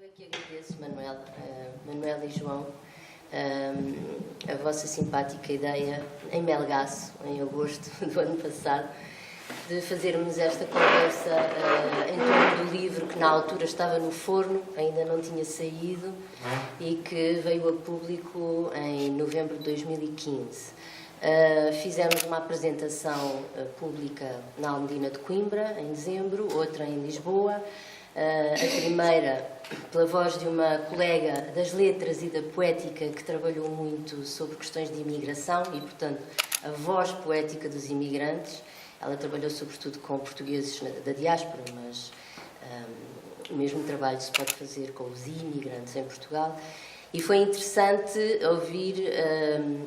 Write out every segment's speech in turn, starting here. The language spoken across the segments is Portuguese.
Eu que agradeço, Manuel e João, a vossa simpática ideia em Melgaço, em agosto do ano passado, de fazermos esta conversa em torno do livro que na altura estava no forno, ainda não tinha saído e que veio a público em novembro de 2015. Fizemos uma apresentação pública na Almedina de Coimbra, em dezembro, outra em Lisboa. A primeira, pela voz de uma colega das letras e da poética que trabalhou muito sobre questões de imigração e, portanto, a voz poética dos imigrantes. Ela trabalhou sobretudo com portugueses da diáspora, mas o mesmo trabalho se pode fazer com os imigrantes em Portugal. E foi interessante ouvir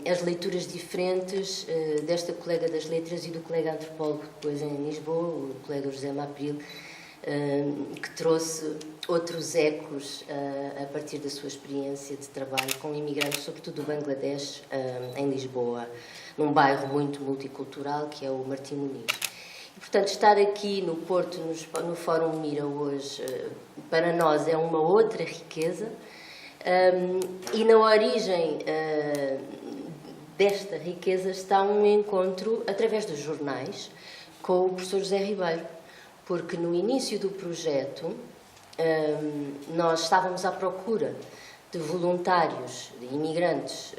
as leituras diferentes desta colega das letras e do colega antropólogo depois em Lisboa, o colega José Mapril, que trouxe outros ecos a partir da sua experiência de trabalho com imigrantes, sobretudo do Bangladesh, em Lisboa, num bairro muito multicultural que é o Martim Muniz. E, portanto, estar aqui no Porto, no Fórum Mira hoje, para nós é uma outra riqueza, e na origem desta riqueza está um encontro através dos jornais com o professor José Ribeiro, porque no início do projeto nós estávamos à procura de voluntários, de imigrantes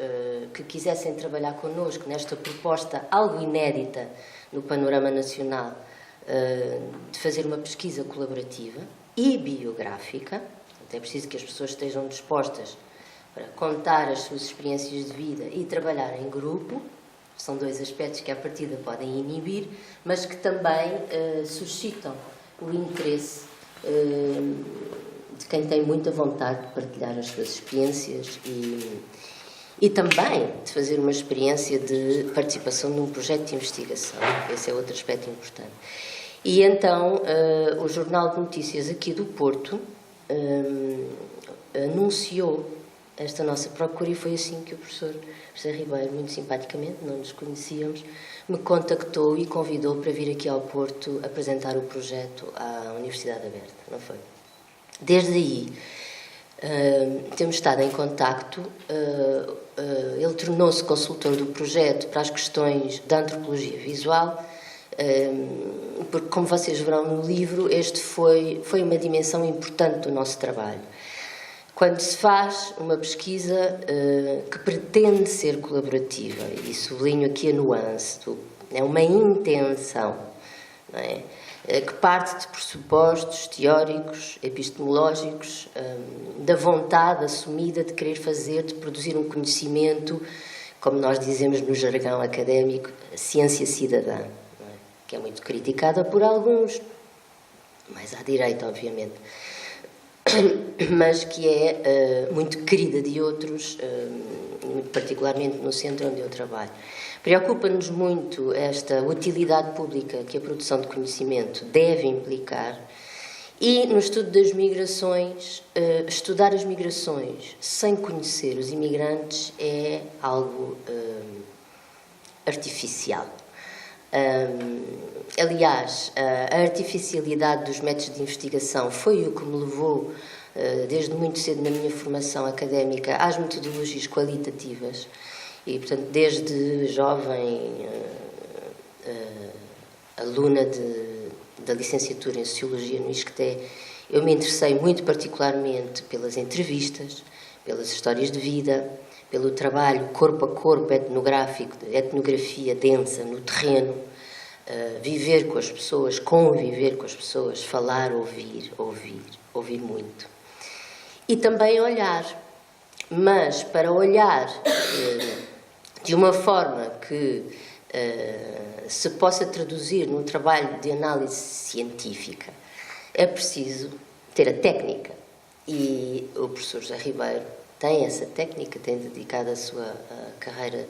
que quisessem trabalhar connosco nesta proposta algo inédita no panorama nacional, de fazer uma pesquisa colaborativa e biográfica. É preciso que as pessoas estejam dispostas para contar as suas experiências de vida e trabalhar em grupo. São dois aspectos que à partida podem inibir, mas que também suscitam o interesse de quem tem muita vontade de partilhar as suas experiências e também de fazer uma experiência de participação num projeto de investigação. Esse é outro aspecto importante. E então o Jornal de Notícias aqui do Porto anunciou esta nossa procura e foi assim que o professor José Ribeiro, muito simpaticamente, não nos conhecíamos, me contactou e convidou para vir aqui ao Porto apresentar o projeto à Universidade Aberta, não foi? Desde aí temos estado em contacto, ele tornou-se consultor do projeto para as questões da antropologia visual, porque, como vocês verão no livro, este foi uma dimensão importante do nosso trabalho. Quando se faz uma pesquisa que pretende ser colaborativa, e sublinho aqui a nuance, é uma intenção, não é? Que parte de pressupostos teóricos, epistemológicos, da vontade assumida de querer fazer, de produzir um conhecimento, como nós dizemos no jargão académico, ciência cidadã, não é? Que é muito criticada por alguns, mais à direita, obviamente, mas que é muito querida de outros, particularmente no centro onde eu trabalho. Preocupa-nos muito esta utilidade pública que a produção de conhecimento deve implicar e, no estudo das migrações, estudar as migrações sem conhecer os imigrantes é algo artificial. Aliás, a artificialidade dos métodos de investigação foi o que me levou, desde muito cedo na minha formação académica, às metodologias qualitativas. E, portanto, desde jovem aluna da licenciatura em Sociologia no ISCTE, eu me interessei muito particularmente pelas entrevistas, pelas histórias de vida, pelo trabalho corpo a corpo etnográfico, de etnografia densa no terreno, viver com as pessoas, conviver com as pessoas, falar, ouvir muito. E também olhar, mas para olhar de uma forma que se possa traduzir num trabalho de análise científica, é preciso ter a técnica. E o professor José Ribeiro tem essa técnica, tem dedicado a sua carreira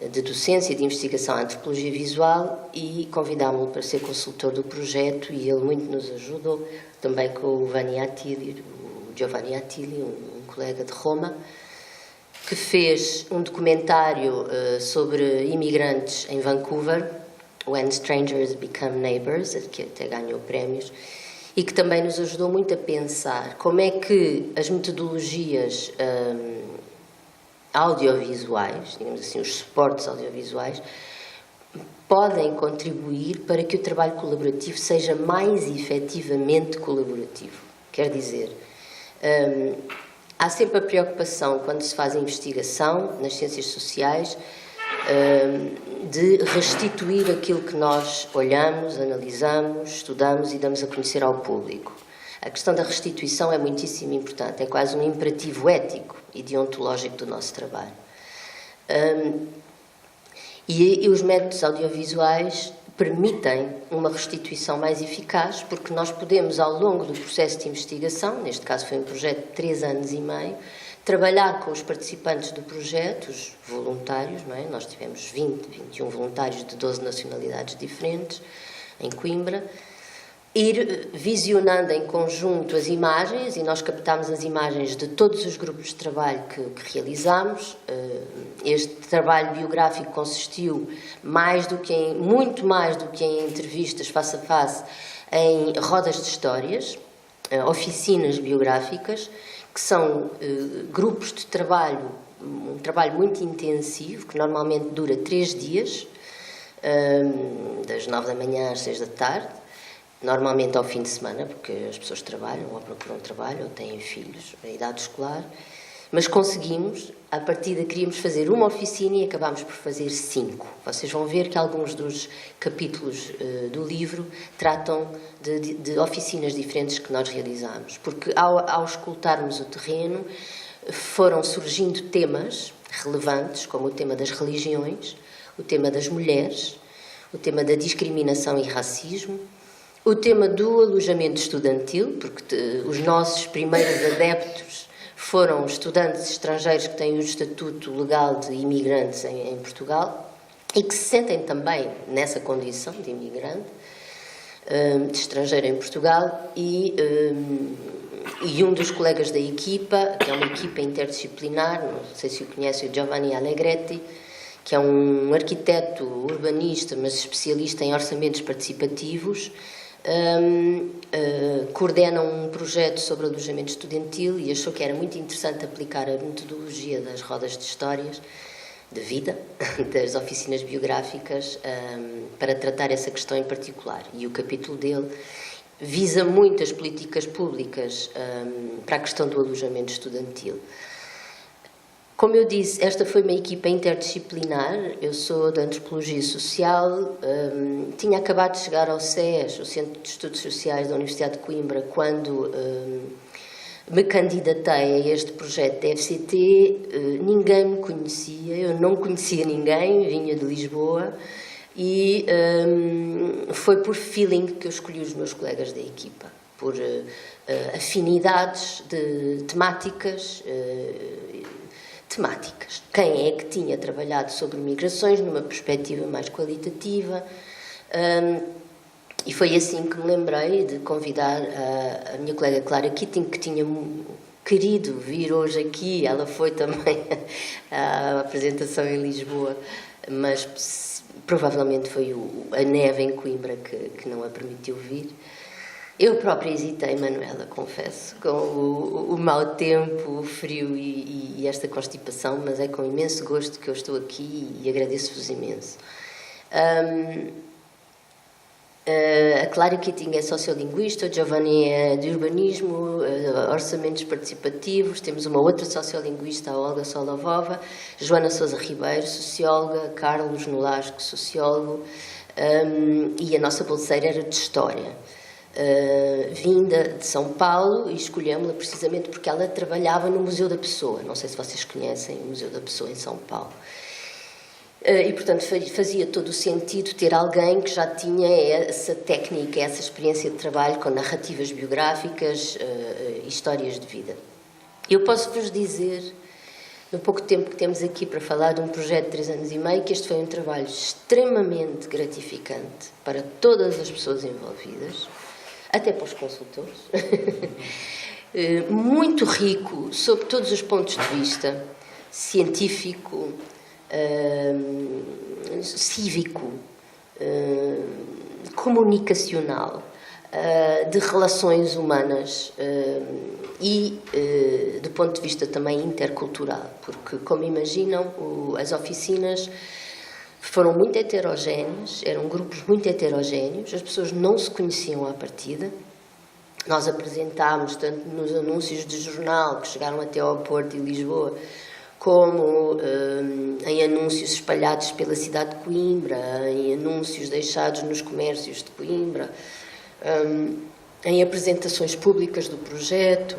de docência e de investigação à antropologia visual e convidámo-lo para ser consultor do projeto e ele muito nos ajudou, também com o Giovanni Attili, um colega de Roma, que fez um documentário sobre imigrantes em Vancouver, When Strangers Become Neighbors, que até ganhou prémios, e que também nos ajudou muito a pensar como é que as metodologias audiovisuais, digamos assim, os suportes audiovisuais, podem contribuir para que o trabalho colaborativo seja mais efetivamente colaborativo. Quer dizer, há sempre a preocupação, quando se faz a investigação nas ciências sociais, de restituir aquilo que nós olhamos, analisamos, estudamos e damos a conhecer ao público. A questão da restituição é muitíssimo importante, é quase um imperativo ético e deontológico do nosso trabalho. E os métodos audiovisuais permitem uma restituição mais eficaz, porque nós podemos, ao longo do processo de investigação, neste caso foi um projeto de 3 anos e meio, trabalhar com os participantes do projeto, os voluntários, não é? Nós tivemos 21 voluntários de 12 nacionalidades diferentes, em Coimbra, ir visionando em conjunto as imagens, e nós captámos as imagens de todos os grupos de trabalho que realizámos. Este trabalho biográfico consistiu muito mais do que em entrevistas face a face, em rodas de histórias, oficinas biográficas, que são grupos de trabalho, um trabalho muito intensivo, que normalmente dura 3 dias, das 9 da manhã às 6 da tarde, normalmente ao fim de semana, porque as pessoas trabalham ou procuram trabalho ou têm filhos, a idade escolar, mas conseguimos, à partida queríamos fazer uma oficina e acabámos por fazer 5. Vocês vão ver que alguns dos capítulos do livro tratam de oficinas diferentes que nós realizámos, porque ao escutarmos o terreno foram surgindo temas relevantes, como o tema das religiões, o tema das mulheres, o tema da discriminação e racismo, o tema do alojamento estudantil, porque os nossos primeiros adeptos foram estudantes estrangeiros que têm o estatuto legal de imigrantes em Portugal e que se sentem também nessa condição de imigrante, de estrangeiro em Portugal, e um dos colegas da equipa, que é uma equipa interdisciplinar, não sei se o conhece, o Giovanni Allegretti, que é um arquiteto urbanista, mas especialista em orçamentos participativos, coordena um projeto sobre alojamento estudantil e achou que era muito interessante aplicar a metodologia das rodas de histórias de vida, das oficinas biográficas, para tratar essa questão em particular. E o capítulo dele visa muito as políticas públicas para a questão do alojamento estudantil. Como eu disse, esta foi uma equipa interdisciplinar. Eu sou da Antropologia Social, tinha acabado de chegar ao SES, o Centro de Estudos Sociais da Universidade de Coimbra, quando me candidatei a este projeto da FCT. Ninguém me conhecia, eu não conhecia ninguém, vinha de Lisboa, e foi por feeling que eu escolhi os meus colegas da equipa, por afinidades de temáticas. Quem é que tinha trabalhado sobre migrações numa perspectiva mais qualitativa, e foi assim que me lembrei de convidar a minha colega Clara Keating, que tinha querido vir hoje aqui. Ela foi também à apresentação em Lisboa, mas provavelmente foi a neve em Coimbra que não a permitiu vir. Eu própria hesitei, Manuela, confesso, com o mau tempo, o frio e esta constipação, mas é com imenso gosto que eu estou aqui e agradeço-vos imenso. A Clara Keating é sociolinguista, o Giovanni é de urbanismo, orçamentos participativos, temos uma outra sociolinguista, a Olga Solovova, Joana Sousa Ribeiro, socióloga, Carlos Nolasco, sociólogo, e a nossa bolseira era de História. Vinda de São Paulo, e escolhemos-la precisamente porque ela trabalhava no Museu da Pessoa. Não sei se vocês conhecem o Museu da Pessoa em São Paulo. E, portanto, fazia todo o sentido ter alguém que já tinha essa técnica, essa experiência de trabalho com narrativas biográficas, histórias de vida. Eu posso-vos dizer, no pouco tempo que temos aqui para falar de um projeto de 3 anos e meio, que este foi um trabalho extremamente gratificante para todas as pessoas envolvidas, até para os consultores, muito rico sob todos os pontos de vista, científico, cívico, comunicacional, de relações humanas e do ponto de vista também intercultural, porque, como imaginam, as oficinas foram muito heterogéneas, eram grupos muito heterogéneos, as pessoas não se conheciam à partida. Nós apresentámos, tanto nos anúncios de jornal que chegaram até ao Porto e Lisboa, como em anúncios espalhados pela cidade de Coimbra, em anúncios deixados nos comércios de Coimbra, em apresentações públicas do projeto,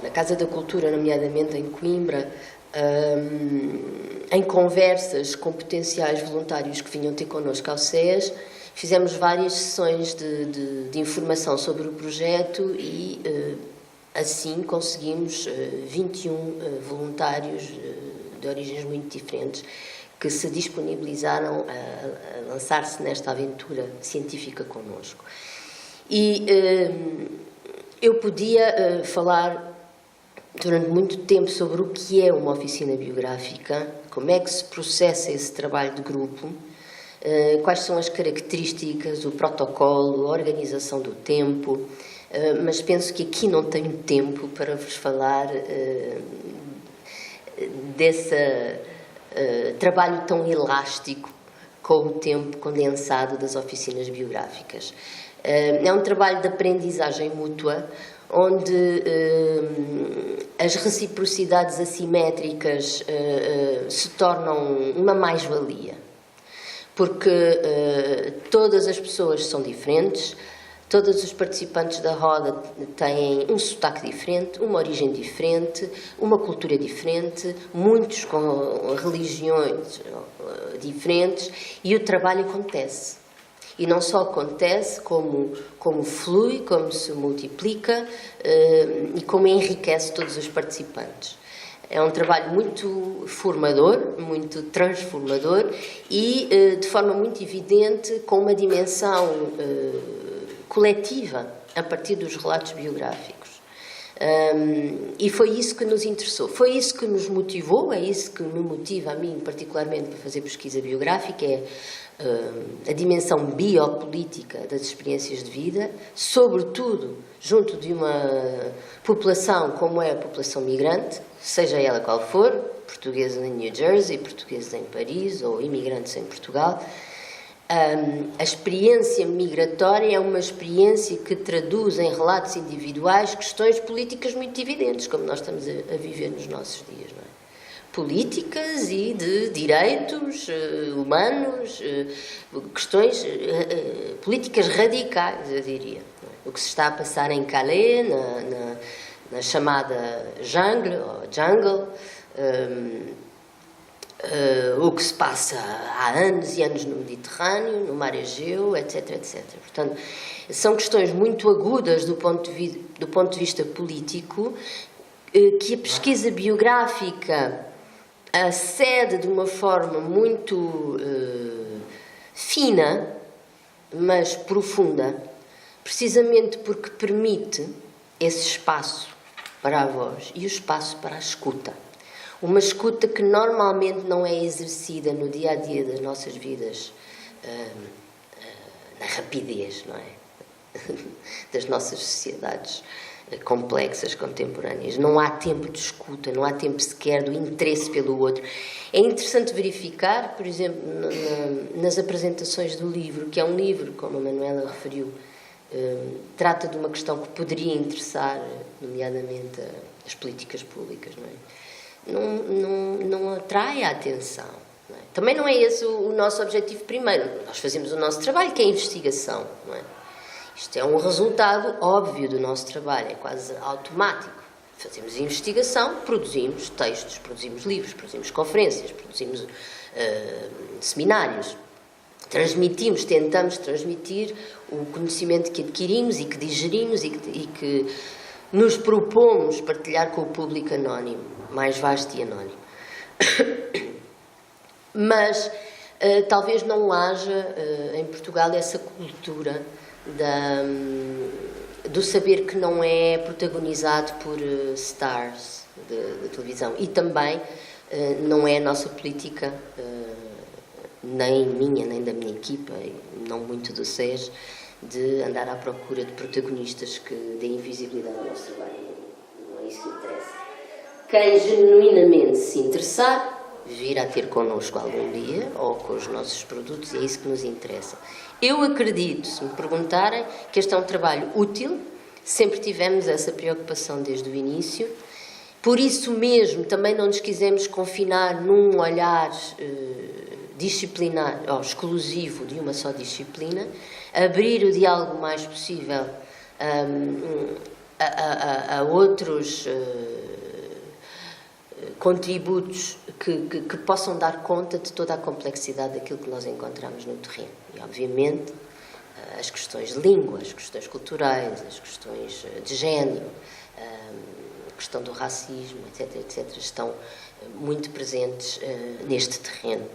na Casa da Cultura, nomeadamente em Coimbra, em conversas com potenciais voluntários que vinham ter connosco ao SES. Fizemos várias sessões de informação sobre o projeto e assim conseguimos 21 voluntários de origens muito diferentes que se disponibilizaram a lançar-se nesta aventura científica connosco. E eu podia falar durante muito tempo sobre o que é uma oficina biográfica, como é que se processa esse trabalho de grupo, quais são as características, o protocolo, a organização do tempo, mas penso que aqui não tenho tempo para vos falar desse trabalho tão elástico com o tempo condensado das oficinas biográficas. É um trabalho de aprendizagem mútua, onde as reciprocidades assimétricas se tornam uma mais-valia, porque todas as pessoas são diferentes, todos os participantes da roda têm um sotaque diferente, uma origem diferente, uma cultura diferente, muitos com religiões diferentes, e o trabalho acontece. E não só acontece, como flui, como se multiplica e como enriquece todos os participantes. É um trabalho muito formador, muito transformador e, de forma muito evidente, com uma dimensão coletiva, a partir dos relatos biográficos. E foi isso que nos interessou, foi isso que nos motivou, é isso que me motiva a mim, particularmente, para fazer pesquisa biográfica, é a dimensão biopolítica das experiências de vida, sobretudo junto de uma população como é a população migrante, seja ela qual for, portuguesa em New Jersey, portuguesa em Paris ou imigrantes em Portugal. A experiência migratória é uma experiência que traduz em relatos individuais questões políticas muito evidentes, como nós estamos a viver nos nossos dias, não é? Políticas e de direitos humanos, questões políticas radicais, eu diria. O que se está a passar em Calais, na chamada jungle, o que se passa há anos e anos no Mediterrâneo, no Mar Egeu, etc, etc. Portanto, são questões muito agudas do ponto de vista político, que a pesquisa biográfica acede de uma forma muito fina, mas profunda, precisamente porque permite esse espaço para a voz e o espaço para a escuta. Uma escuta que normalmente não é exercida no dia-a-dia das nossas vidas, na rapidez, não é? Das nossas sociedades complexas, contemporâneas. Não há tempo de escuta, não há tempo sequer do interesse pelo outro. É interessante verificar, por exemplo, nas apresentações do livro, que é um livro, como a Manuela referiu, trata de uma questão que poderia interessar, nomeadamente, as políticas públicas, não é? Não atrai a atenção. Não é? Também não é esse o nosso objetivo primeiro. Nós fazemos o nosso trabalho, que é a investigação, não é? Isto é um resultado óbvio do nosso trabalho, é quase automático. Fazemos investigação, produzimos textos, produzimos livros, produzimos conferências, produzimos seminários. Transmitimos, tentamos transmitir o conhecimento que adquirimos e que digerimos e que nos propomos partilhar com o público anónimo, mais vasto e anónimo. Mas talvez não haja em Portugal essa cultura do saber que não é protagonizado por stars de televisão. E também não é a nossa política, nem minha, nem da minha equipa, não muito do SES, de andar à procura de protagonistas que deem visibilidade ao nosso trabalho. Não é isso que interessa. Quem genuinamente se interessar, virá ter connosco algum dia, ou com os nossos produtos, e é isso que nos interessa. Eu acredito, se me perguntarem, que este é um trabalho útil, sempre tivemos essa preocupação desde o início, por isso mesmo também não nos quisemos confinar num olhar disciplinar, ou exclusivo de uma só disciplina, abrir o diálogo o mais possível a outros contributos que possam dar conta de toda a complexidade daquilo que nós encontramos no terreno. E, obviamente, as questões de língua, as questões culturais, as questões de género, a questão do racismo, etc., estão muito presentes neste terreno.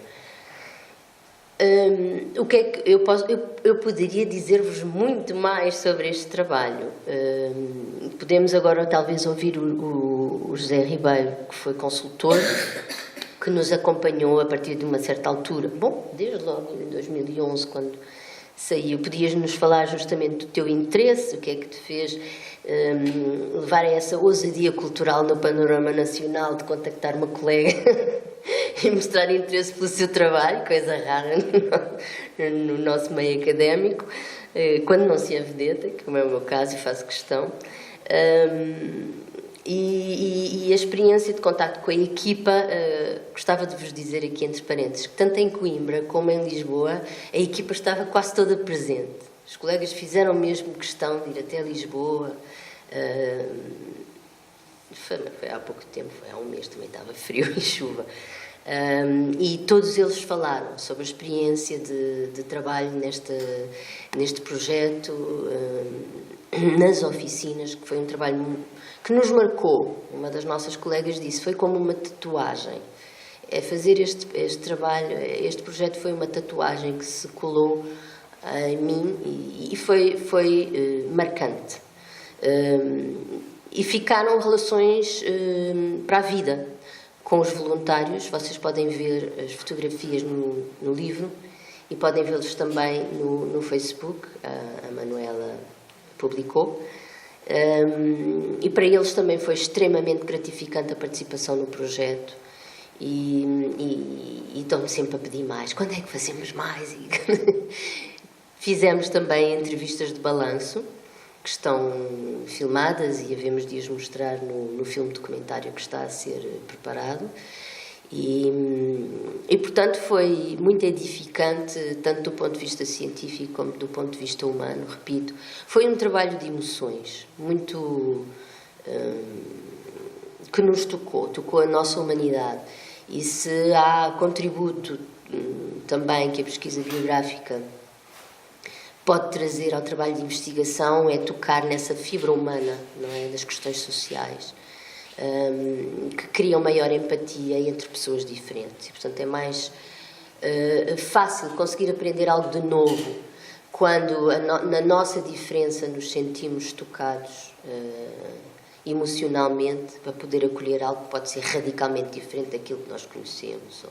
O que é que eu poderia dizer-vos muito mais sobre este trabalho. Podemos agora talvez ouvir o José Ribeiro, que foi consultor, que nos acompanhou a partir de uma certa altura. Bom, desde logo em 2011, quando saiu. Podias-nos falar justamente do teu interesse, o que é que te fez levar a essa ousadia cultural no panorama nacional de contactar uma colega e mostrar interesse pelo seu trabalho, coisa rara no nosso meio académico, quando não se é vedeta, como é o meu caso e faço questão. E a experiência de contacto com a equipa, gostava de vos dizer aqui entre parênteses, que tanto em Coimbra como em Lisboa a equipa estava quase toda presente. Os colegas fizeram mesmo questão de ir até Lisboa. Foi há pouco tempo, foi há um mês, também estava frio e chuva. E todos eles falaram sobre a experiência de trabalho neste projeto, nas oficinas, que foi um trabalho que nos marcou. Uma das nossas colegas disse, foi como uma tatuagem. Fazer este trabalho, este projeto foi uma tatuagem que se colou em mim e foi marcante. E ficaram relações para a vida com os voluntários. Vocês podem ver as fotografias no livro e podem vê-los também no Facebook, a Manuela publicou. E para eles também foi extremamente gratificante a participação no projeto e estão-me sempre a pedir mais. Quando é que fazemos mais? Fizemos também entrevistas de balanço, que estão filmadas e havemos de as mostrar no filme documentário que está a ser preparado. E, portanto, foi muito edificante, tanto do ponto de vista científico como do ponto de vista humano, repito. Foi um trabalho de emoções, muito que nos tocou a nossa humanidade. E se há contributo também que a pesquisa biográfica pode trazer ao trabalho de investigação, é tocar nessa fibra humana, não é, das questões sociais, que criam maior empatia entre pessoas diferentes. E, portanto, é mais fácil conseguir aprender algo de novo quando na nossa diferença nos sentimos tocados emocionalmente, para poder acolher algo que pode ser radicalmente diferente daquilo que nós conhecemos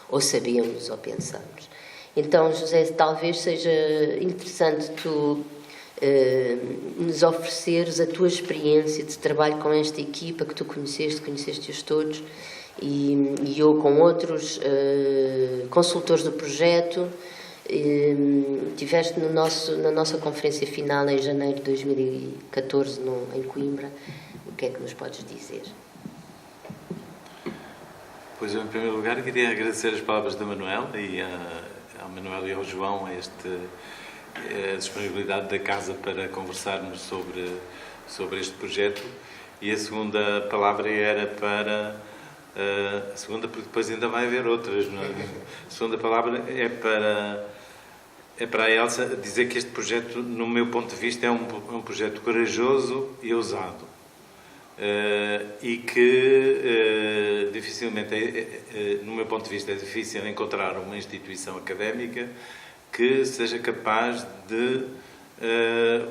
ou sabemos ou pensamos. Então, José, talvez seja interessante tu nos ofereceres a tua experiência de trabalho com esta equipa que tu conheceste-os todos, e eu com outros consultores do projeto. Tiveste na nossa conferência final em janeiro de 2014 em Coimbra. O que é que nos podes dizer? Pois eu, em primeiro lugar, queria agradecer as palavras da Manuela e ao Manuel e ao João a disponibilidade da casa para conversarmos sobre este projeto. E a segunda palavra era para... a segunda, porque depois ainda vai haver outras, não é? A segunda palavra é para a Elsa dizer que este projeto, no meu ponto de vista, é um projeto corajoso e ousado. E que dificilmente, no meu ponto de vista, é difícil encontrar uma instituição académica que seja capaz de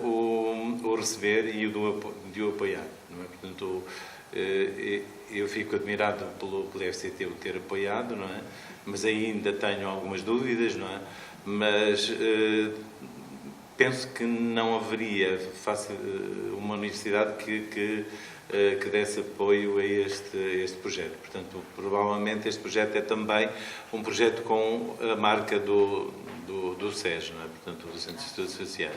o receber e de o apoiar, não é? Portanto, eu fico admirado pelo FCT o ter apoiado, não é? Mas ainda tenho algumas dúvidas, não é? Mas penso que não haveria uma universidade que desse apoio a este projeto. Portanto, provavelmente este projeto é também um projeto com a marca do SES, não é? Portanto, do Centro de Estudos Sociais.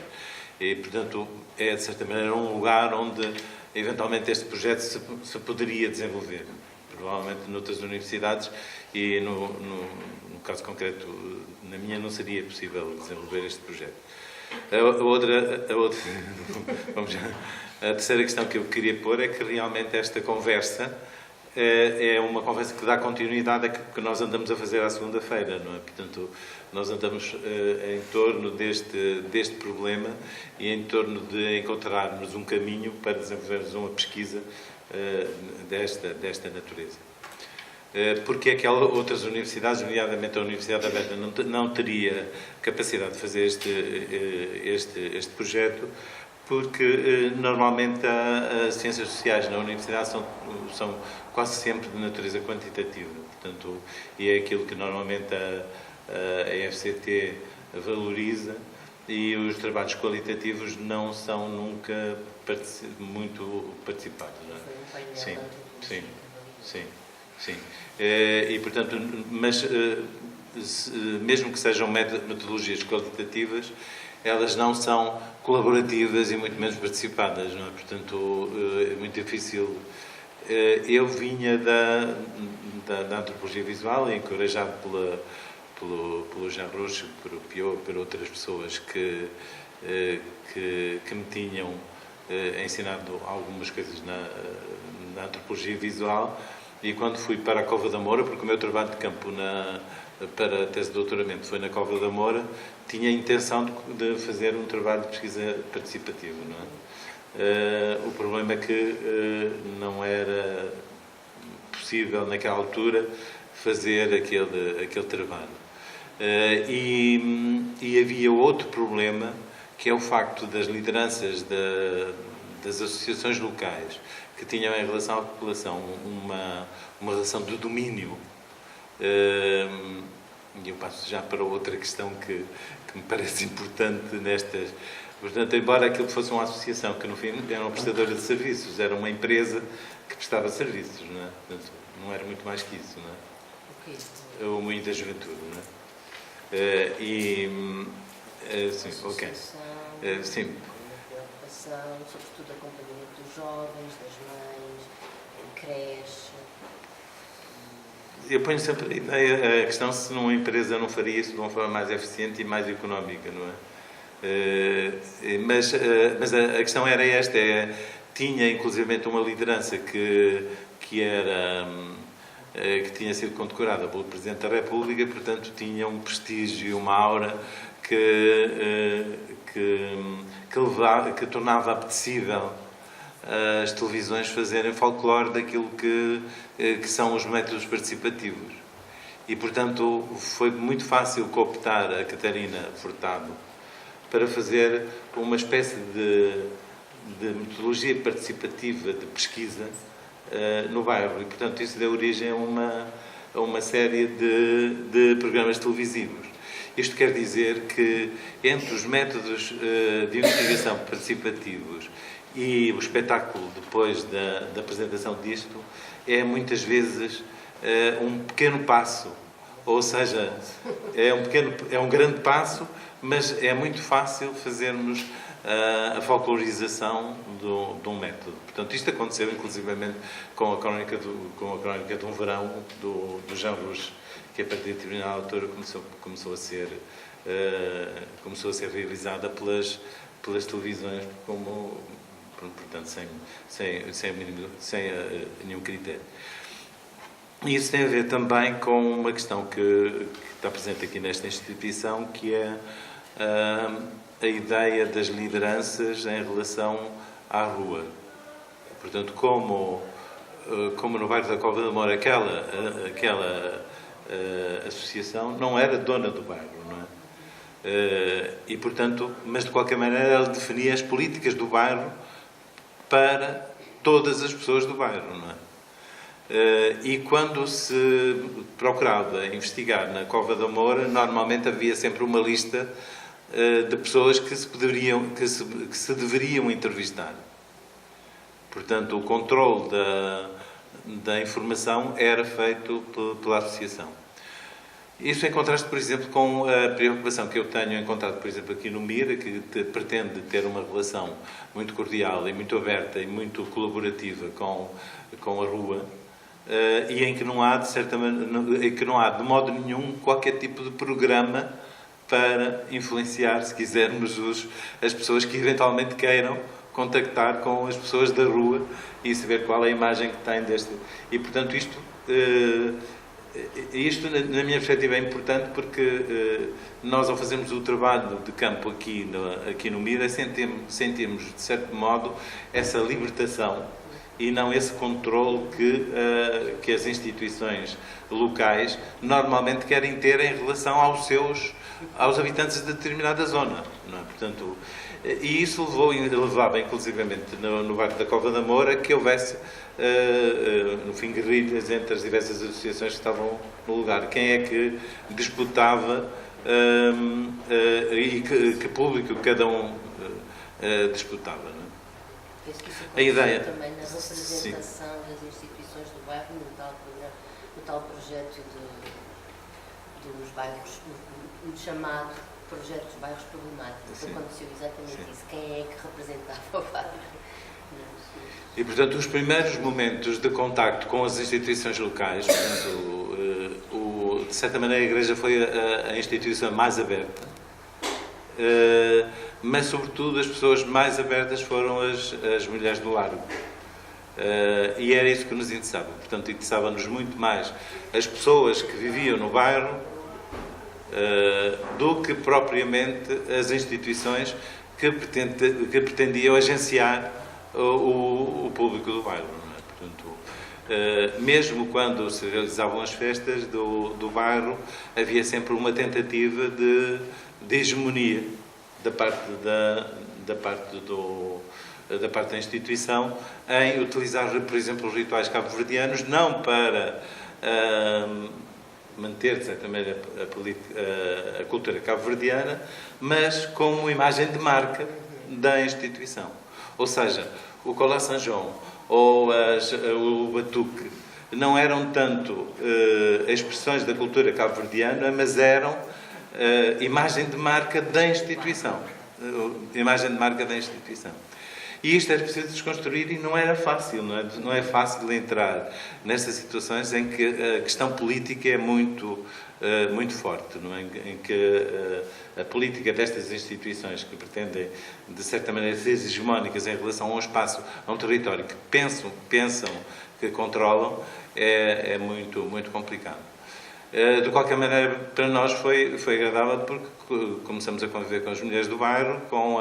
E, portanto, é, de certa maneira, um lugar onde, eventualmente, este projeto se poderia desenvolver. Provavelmente noutras universidades e, no caso concreto, na minha, não seria possível desenvolver este projeto. A terceira questão que eu queria pôr é que realmente esta conversa é uma conversa que dá continuidade a que nós andamos a fazer à segunda-feira, não é? Portanto, nós andamos em torno deste problema e em torno de encontrarmos um caminho para desenvolvermos uma pesquisa desta natureza. Porque é que outras universidades, nomeadamente a Universidade Aberta, não teria capacidade de fazer este projeto, porque normalmente as ciências sociais na universidade são quase sempre de natureza quantitativa, portanto, e é aquilo que normalmente a FCT valoriza, e os trabalhos qualitativos não são nunca muito participados. Não é? Sim. E, portanto, mas mesmo que sejam metodologias qualitativas, elas não são colaborativas e muito menos participadas, não é? Portanto, é muito difícil. Eu vinha da antropologia visual, encorajado pelo Jean Rouch, pelo Piot, por outras pessoas que me tinham ensinado algumas coisas na antropologia visual. E quando fui para a Cova da Moura, porque o meu trabalho de campo para a tese de doutoramento foi na Cova da Moura, tinha a intenção de fazer um trabalho de pesquisa participativa, não é? O problema é que não era possível, naquela altura, fazer aquele trabalho. E havia outro problema, que é o facto das lideranças das associações locais, que tinham em relação à população uma relação de domínio. E eu passo já para outra questão que me parece importante nestas. Portanto, embora aquilo fosse uma associação, que no fim era uma prestadora de serviços, era uma empresa que prestava serviços, não é? Portanto, não era muito mais que isso, não é? O Moinho da Juventude, não é? Sim, ok. Sim. Sobretudo acompanhamento dos jovens, das mães, creche. Eu ponho sempre a ideia, a questão se numa empresa não faria isso de uma forma mais eficiente e mais económica, não é? Mas a questão era esta, tinha inclusivamente uma liderança que tinha sido condecorada pelo Presidente da República, portanto tinha um prestígio, uma aura que tornava apetecível as televisões fazerem folclore daquilo que são os métodos participativos. E, portanto, foi muito fácil cooptar a Catarina Furtado para fazer uma espécie de metodologia participativa de pesquisa no bairro. E, portanto, isso deu origem a uma série de programas televisivos. Isto quer dizer que, entre os métodos de investigação participativos e o espetáculo depois da apresentação disto, é muitas vezes um pequeno passo. Ou seja, é um grande passo, mas é muito fácil fazermos a folclorização de um método. Portanto, isto aconteceu inclusivamente com a crónica de um verão do Jean Rouch, que a partir de determinada altura começou a ser realizada pelas televisões, portanto, sem nenhum critério. E isso tem a ver também com uma questão que está presente aqui nesta instituição, que é a ideia das lideranças em relação à rua. Portanto, como no bairro da Cova da Moura, aquela associação não era dona do bairro, não é? E, portanto, mas de qualquer maneira ela definia as políticas do bairro para todas as pessoas do bairro, não é? E quando se procurava investigar na Cova da Moura, normalmente havia sempre uma lista de pessoas que se deveriam entrevistar. Portanto, o controle da informação era feito pela associação. Isso em contraste, por exemplo, com a preocupação que eu tenho encontrado, por exemplo, aqui no MIR, que pretende ter uma relação muito cordial e muito aberta e muito colaborativa com a rua, e em que não há, de modo nenhum, qualquer tipo de programa para influenciar, se quisermos, as pessoas que eventualmente queiram contactar com as pessoas da rua e saber qual é a imagem que têm deste. E, portanto, isto, na minha perspectiva, é importante porque nós, ao fazermos o trabalho de campo aqui no MIR, sentimos, de certo modo, essa libertação e não esse controle que as instituições locais normalmente querem ter em relação aos habitantes de determinada zona. Não é? Portanto, e isso levava, inclusivamente, no bairro da Cova da Moura, que houvesse, no fim, guerrilhas entre as diversas associações que estavam no lugar. Quem é que disputava e que público cada um disputava. Não é? Penso que isso a ideia também na representação das instituições do bairro no tal projeto dos bairros, o chamado projeto dos bairros problemáticos. Sim. Aconteceu exatamente Sim. isso. Quem é que representava o bairro? E, portanto, os primeiros momentos de contacto com as instituições locais, portanto, de certa maneira, a Igreja foi a instituição mais aberta, mas, sobretudo, as pessoas mais abertas foram as mulheres do Largo. E era isso que nos interessava. Portanto, interessava-nos muito mais as pessoas que viviam no bairro do que propriamente as instituições que pretendiam agenciar o público do bairro. Não é? Portanto, mesmo quando se realizavam as festas do bairro, havia sempre uma tentativa de hegemonia da parte da instituição em utilizar, por exemplo, os rituais cabo-verdianos, não para manter, de certa maneira, a cultura cabo-verdiana, mas como imagem de marca da instituição. Ou seja, o Colá São João ou o batuque não eram tanto expressões da cultura cabo-verdiana, mas eram imagem de marca da instituição. Imagem de marca da instituição. E isto era preciso desconstruir e não era fácil, não é fácil entrar nestas situações em que a questão política é muito forte, não é? Em que a política destas instituições que pretendem, de certa maneira, ser hegemónicas em relação a um espaço, a um território que pensam que controlam, é muito, muito complicado. De qualquer maneira, para nós foi agradável porque começamos a conviver com as mulheres do bairro, com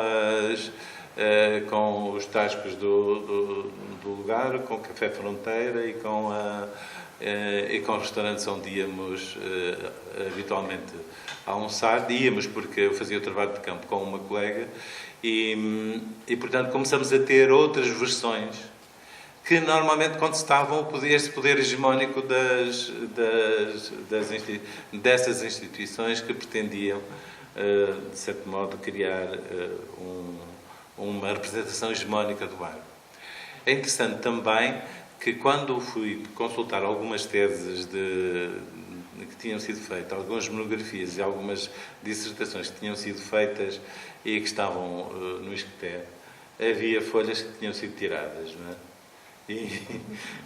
os tascos do lugar, com o Café Fronteira e com restaurantes onde íamos habitualmente almoçar. Íamos porque eu fazia o trabalho de campo com uma colega e portanto, começamos a ter outras versões que normalmente contestavam esse poder hegemónico dessas instituições que pretendiam, de certo modo, criar uma representação hegemónica do bairro. É interessante também que quando fui consultar algumas teses que tinham sido feitas, algumas monografias e algumas dissertações que tinham sido feitas e que estavam no ISCTE, havia folhas que tinham sido tiradas, não é?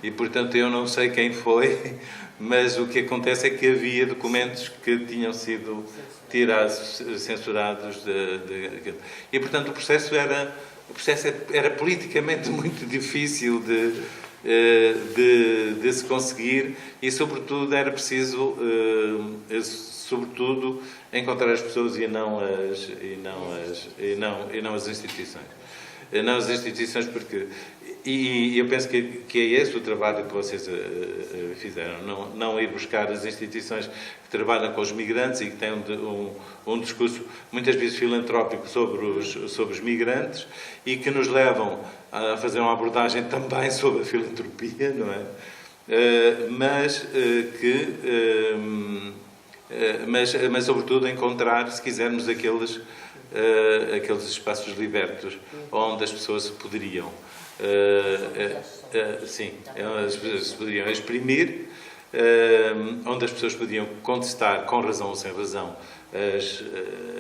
E, portanto, eu não sei quem foi, mas o que acontece é que havia documentos que tinham sido tirados, censurados. E, portanto, o processo era politicamente muito difícil de se conseguir e, sobretudo, era preciso, encontrar as pessoas e não as instituições. Não as instituições, porque... E eu penso que é esse o trabalho que vocês fizeram. Não ir buscar as instituições que trabalham com os migrantes e que têm um discurso muitas vezes filantrópico sobre os migrantes e que nos levam a fazer uma abordagem também sobre a filantropia, não é? Mas sobretudo encontrar, se quisermos, aqueles aqueles espaços libertos onde as pessoas se poderiam se poderiam exprimir, onde as pessoas podiam contestar, com razão ou sem razão,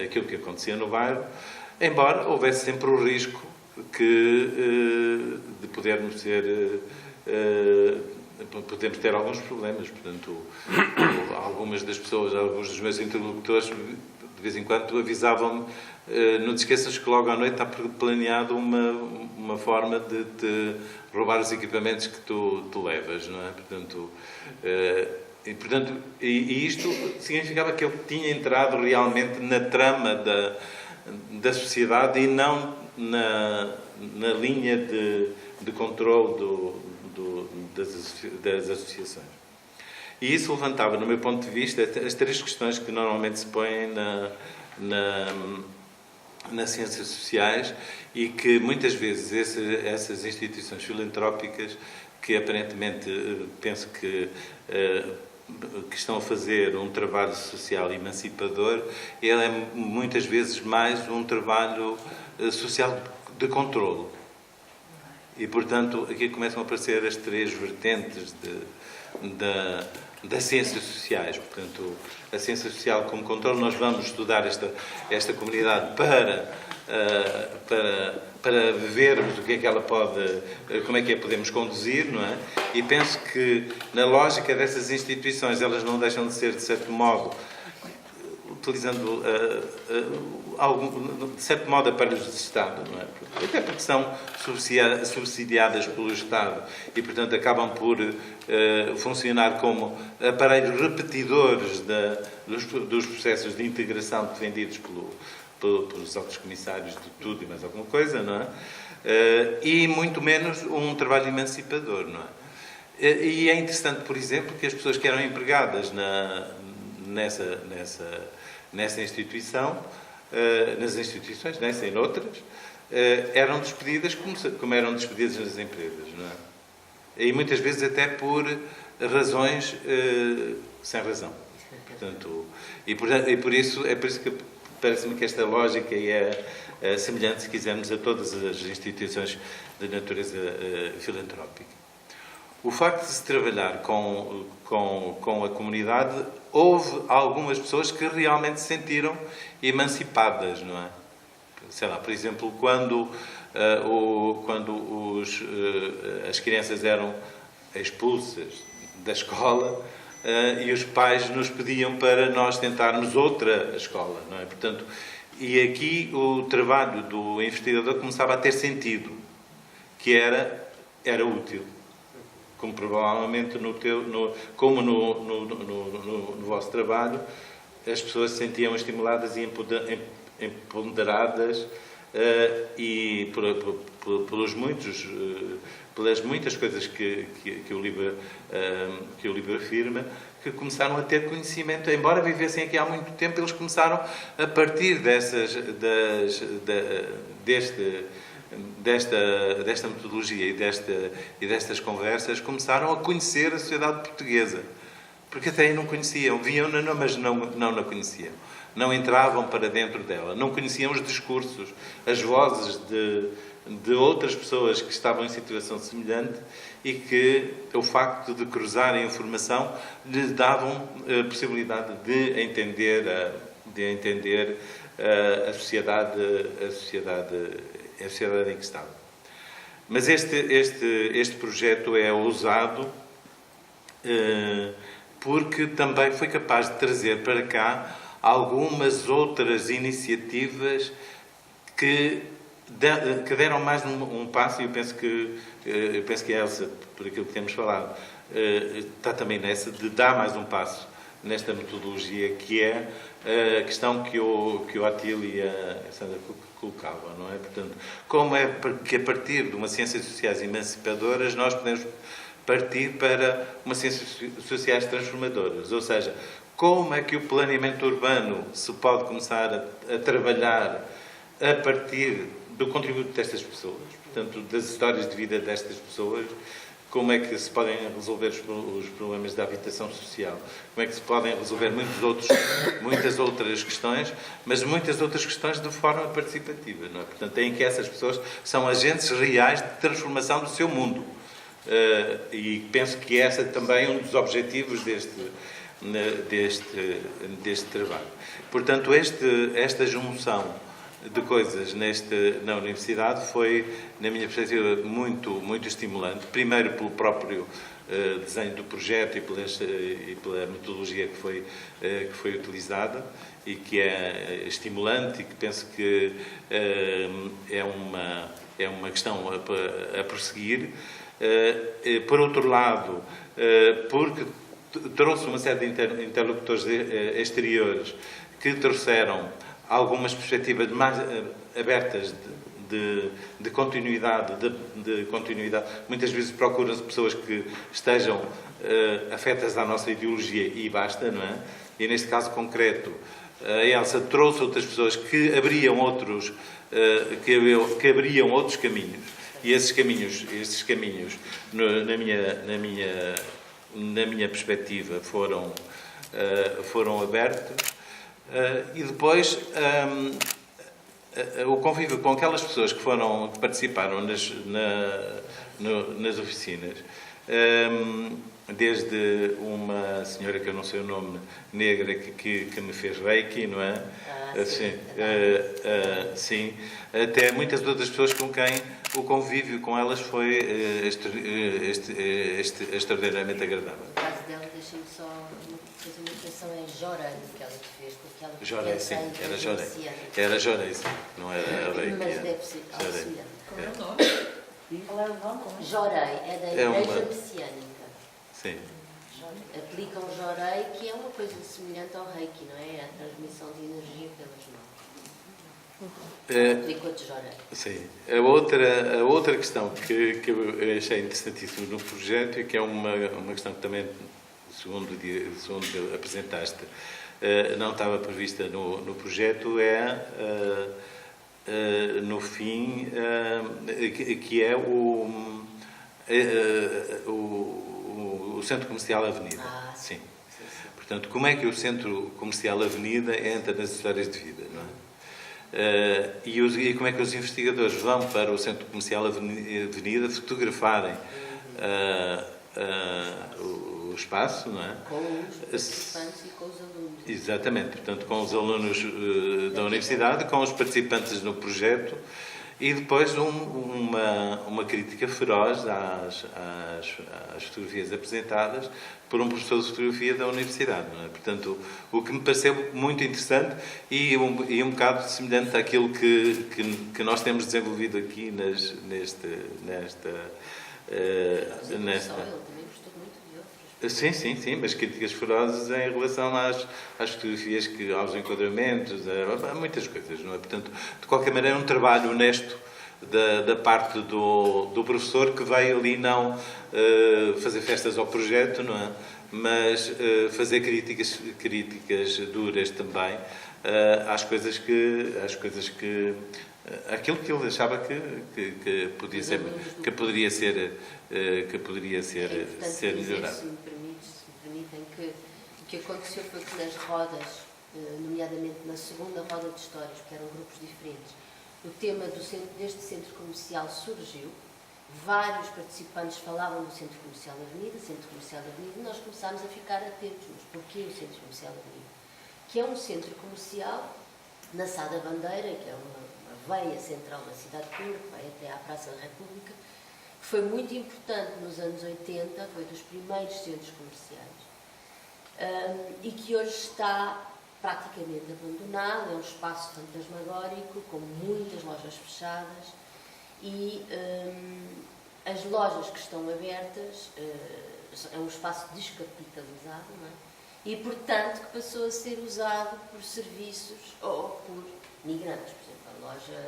aquilo que acontecia no bairro, embora houvesse sempre o risco de podermos podemos ter alguns problemas. Portanto, algumas das pessoas, alguns dos meus interlocutores, de vez em quando avisavam-me: não te esqueças que logo à noite está planeado uma forma de te roubar os equipamentos que tu levas, não é? E isto significava que ele tinha entrado realmente na trama da sociedade e não na linha de controle das associações. E isso levantava, no meu ponto de vista, as três questões que normalmente se põem nas ciências sociais e que muitas vezes essas instituições filantrópicas, que aparentemente penso que estão a fazer um trabalho social emancipador, ele é muitas vezes mais um trabalho social de controlo. E, portanto, aqui começam a aparecer as três vertentes das ciências sociais. Portanto, a ciência social como controle, nós vamos estudar esta comunidade para vermos o que é que ela como é que a podemos conduzir, não é? E penso que, na lógica dessas instituições, elas não deixam de ser, de certo modo, utilizando de certo modo aparelhos de Estado, não é? Até porque são subsidiadas pelo Estado e, portanto, acabam por funcionar como aparelhos repetidores dos processos de integração defendidos pelos altos comissários de tudo e mais alguma coisa, não é? E muito menos um trabalho emancipador, não é? E é interessante, por exemplo, que as pessoas que eram empregadas nessa instituição, nas instituições, nessa e noutras, eram despedidas como eram despedidas nas empresas, não é? E muitas vezes até por razões sem razão. Portanto, e por isso que parece-me que esta lógica é semelhante, se quisermos, a todas as instituições de natureza filantrópica. O facto de se trabalhar com a comunidade, houve algumas pessoas que realmente se sentiram emancipadas, não é? Sei lá, por exemplo, quando as crianças eram expulsas da escola e os pais nos pediam para nós tentarmos outra escola, não é? Portanto, e aqui o trabalho do investigador começava a ter sentido, que era útil. Como provavelmente no vosso trabalho, as pessoas se sentiam estimuladas e empoderadas e pelas muitas coisas que o livro afirma, que começaram a ter conhecimento, embora vivessem aqui há muito tempo, eles começaram a partir desta metodologia e destas conversas, começaram a conhecer a sociedade portuguesa. Porque até aí não conheciam, viam-na, mas não na conheciam. Não entravam para dentro dela, não conheciam os discursos, as vozes de outras pessoas que estavam em situação semelhante e que o facto de cruzarem informação lhes davam a possibilidade de entender a sociedade em que estavam. Mas este projeto é ousado porque também foi capaz de trazer para cá algumas outras iniciativas que deram mais um passo, e eu penso que a Elsa, por aquilo que temos falado, está também nessa, de dar mais um passo nesta metodologia, que é a questão que o Atílio e a Sandra colocavam, não é? Portanto, como é que a partir de uma ciências sociais emancipadoras nós podemos partir para uma ciências sociais transformadoras, ou seja, como é que o planeamento urbano se pode começar a trabalhar a partir do contributo destas pessoas, portanto, das histórias de vida destas pessoas, como é que se podem resolver os problemas da habitação social, como é que se podem resolver muitas outras questões, mas muitas outras questões de forma participativa, não é? Portanto, em que essas pessoas são agentes reais de transformação do seu mundo. E penso que esse é também um dos objetivos deste trabalho. Portanto, esta junção de coisas na universidade foi, na minha perspectiva, muito estimulante. Primeiro pelo próprio desenho do projeto e pela metodologia que foi utilizada e que é estimulante e que penso que é uma questão a prosseguir. Por outro lado, porque trouxe uma série de interlocutores exteriores que trouxeram algumas perspectivas mais abertas de continuidade, Muitas vezes procuram-se pessoas que estejam afetas à nossa ideologia e basta, não é? E neste caso concreto, a Elsa trouxe outras pessoas que abriam outros caminhos. E esses caminhos na minha perspectiva, foram abertos. E depois o convívio com aquelas pessoas que participaram nas oficinas, desde uma senhora que eu não sei o nome, negra, que me fez reiki, não é? Sim, até muitas outras pessoas com quem o convívio com elas foi extraordinariamente agradável. No caso dela, deixa-me só fazer uma expressão, é Jorei que ela te fez, porque ela Jorei, sim, era Jorei. Era Jorei, sim, não era Reiki. Mas deve ser auxiliar. Como é o nome? Qual é o nome? Jorei, é da Igreja Messiânica. Sim. Aplicam Jorei, que é uma coisa semelhante ao Reiki, não é? A transmissão de energia pelas mãos. Aplicou-te Jorei. Sim. A outra questão que eu achei interessantíssima no projeto e que é uma questão que também, segundo apresentaste, não estava prevista no projeto, no fim, que é o Centro Comercial Avenida. Sim. Portanto, como é que o Centro Comercial Avenida entra nas histórias de vida, não é? E como é que os investigadores vão para o Centro Comercial Avenida fotografarem o espaço, não é? Com os participantes e com os alunos. Exatamente, portanto, com os alunos da universidade, com os participantes no projeto e depois uma crítica feroz às fotografias apresentadas por um professor de fotografia da universidade, não é? Portanto, o que me pareceu muito interessante e um bocado semelhante àquilo que nós temos desenvolvido aqui nesta Sim, mas críticas ferozes em relação às fotografias, aos enquadramentos, a muitas coisas, não é? Portanto, de qualquer maneira, é um trabalho honesto da parte do professor que vai ali não fazer festas ao projeto, não é? Mas fazer críticas duras também às coisas que aquilo que ele achava que poderia ser melhorado. Se me permitem, que aconteceu foi que nas rodas, nomeadamente na segunda roda de histórias, que eram grupos diferentes, o tema deste centro comercial surgiu, vários participantes falavam do Centro Comercial Avenida, e nós começámos a ficar atentos, mas porquê o Centro Comercial Avenida? Que é um centro comercial na Sá da Bandeira, que é uma veia central da cidade de Coimbra, que vai até à Praça da República, que foi muito importante nos anos 80, foi dos primeiros centros comerciais, e que hoje está praticamente abandonado, é um espaço fantasmagórico, com muitas lojas fechadas, e as lojas que estão abertas é um espaço descapitalizado, não é? E, portanto, que passou a ser usado por serviços ou por migrantes, por exemplo, a loja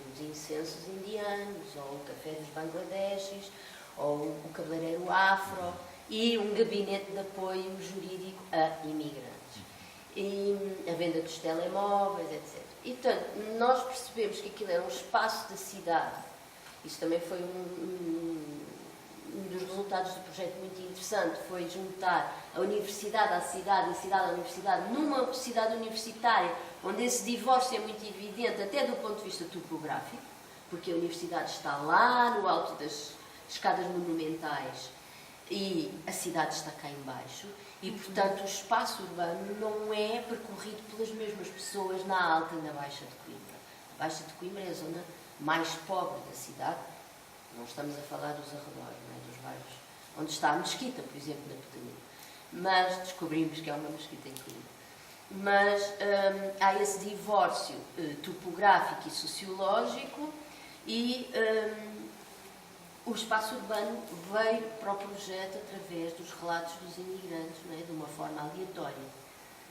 dos incensos indianos, ou o café dos bangladeshis, ou o cabeleireiro afro, e um gabinete de apoio jurídico a imigrantes. E a venda dos telemóveis, etc. E, portanto, nós percebemos que aquilo era um espaço da cidade. Isso também foi um dos resultados do projeto muito interessante foi juntar a universidade à cidade e a cidade à universidade numa cidade universitária, onde esse divórcio é muito evidente, até do ponto de vista topográfico, porque a universidade está lá no alto das escadas monumentais e a cidade está cá em baixo, e portanto o espaço urbano não é percorrido pelas mesmas pessoas na Alta e na Baixa de Coimbra. A Baixa de Coimbra é a zona mais pobre da cidade, não estamos a falar dos arredores, não é? Dos bairros onde está a mesquita, por exemplo, na Petanil. Mas descobrimos que há uma mesquita em Coimbra. Mas há esse divórcio topográfico e sociológico e o espaço urbano veio para o projeto através dos relatos dos imigrantes, não é? De uma forma aleatória.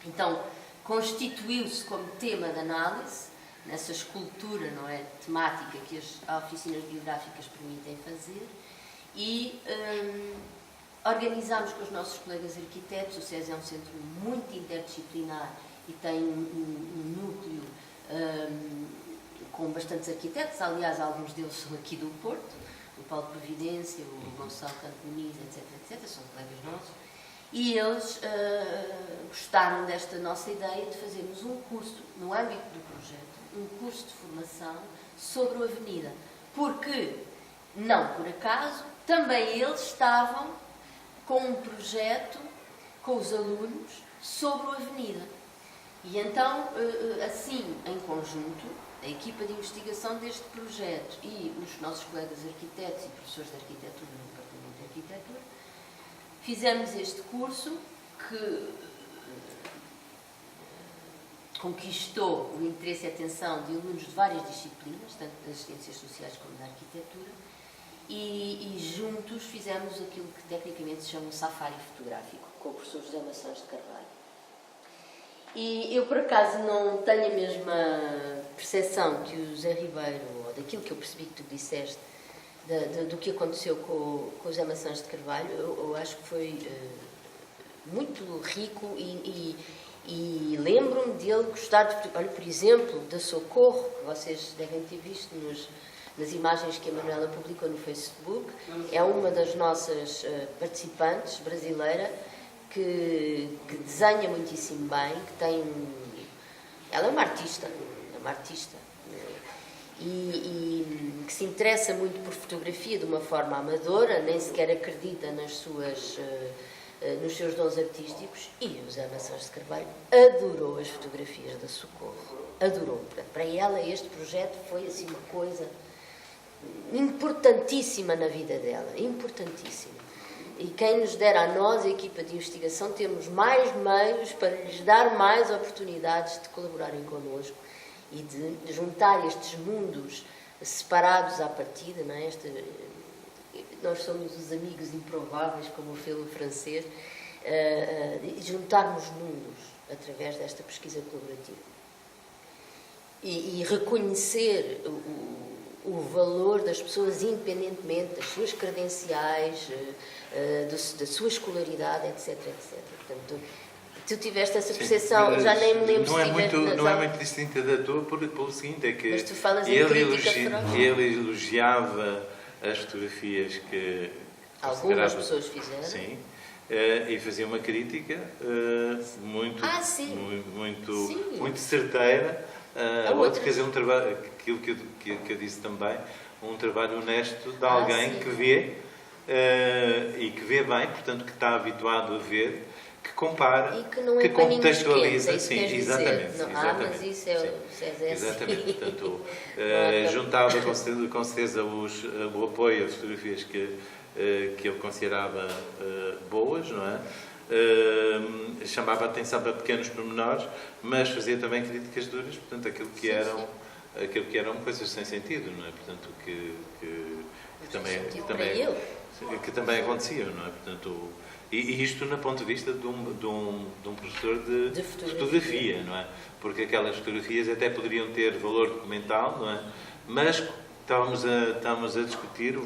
Então, constituiu-se como tema de análise, nessa escultura, não é, temática que as oficinas biográficas permitem fazer, e organizámos com os nossos colegas arquitetos. O SES é um centro muito interdisciplinar e tem um núcleo com bastantes arquitetos, aliás, alguns deles são aqui do Porto, o Paulo Providência, o Gonçalo Canto Muniz, etc., são colegas nossos, e eles gostaram desta nossa ideia de fazermos um curso, no âmbito do projeto, um curso de formação sobre a Avenida, porque, não por acaso, também eles estavam com um projeto com os alunos sobre a Avenida. E então, assim, em conjunto, a equipa de investigação deste projeto e os nossos colegas arquitetos e professores de arquitetura no Departamento de Arquitetura, fizemos este curso que conquistou o interesse e a atenção de alunos de várias disciplinas, tanto das ciências sociais como da arquitetura, e juntos fizemos aquilo que tecnicamente se chama um safari fotográfico, com o professor José Maçãs de Carvalho. E eu, por acaso, não tenho a mesma percepção que o Zé Ribeiro, ou daquilo que eu percebi que tu disseste, do que aconteceu com o José Maçãs de Carvalho. Eu acho que foi muito rico e lembro-me dele gostar de... Olha, por exemplo, da Socorro, que vocês devem ter visto nas imagens que a Manuela publicou no Facebook. É uma das nossas participantes, brasileira, que desenha muitíssimo bem, que tem... Ela é uma artista, e que se interessa muito por fotografia de uma forma amadora, nem sequer acredita nos seus dons artísticos, e o José Maçãs de Carvalho adorou as fotografias da Socorro, adorou. Portanto, para ela este projeto foi assim uma coisa importantíssima na vida dela, importantíssima. E quem nos dera a nós, a equipa de investigação, temos mais meios para lhes dar mais oportunidades de colaborarem connosco e de juntar estes mundos separados à partida, não é? Nós somos os amigos improváveis, como o filme francês, e juntarmos mundos através desta pesquisa colaborativa. E reconhecer o valor das pessoas independentemente das suas credenciais, da sua escolaridade, etc. Portanto, tu tiveste essa percepção, já nem me lembro não é muito distinta da tua, pelo seguinte, é que mas tu falas em crítica feroz. Ele elogiava as fotografias que algumas pessoas fizeram. Sim. E fazia uma crítica muito certeira. Outro, quer dizer, um trabalho, aquilo que eu disse também, um trabalho honesto de alguém que vê e que vê bem, portanto, que está habituado a ver, que compara, e que, não é que contextualiza. Sim, exatamente. Mas isso é exatamente. Portanto, juntava com certeza o apoio a fotografias que ele considerava boas, não é? Chamava a atenção para pequenos pormenores, mas fazia também críticas duras, portanto, aquilo que eram coisas sem sentido, não é? Portanto, que também aconteciam, não é? Portanto, e isto no ponto de vista de um professor de fotografia, não é? Porque aquelas fotografias até poderiam ter valor documental, não é? Mas estávamos a discutir o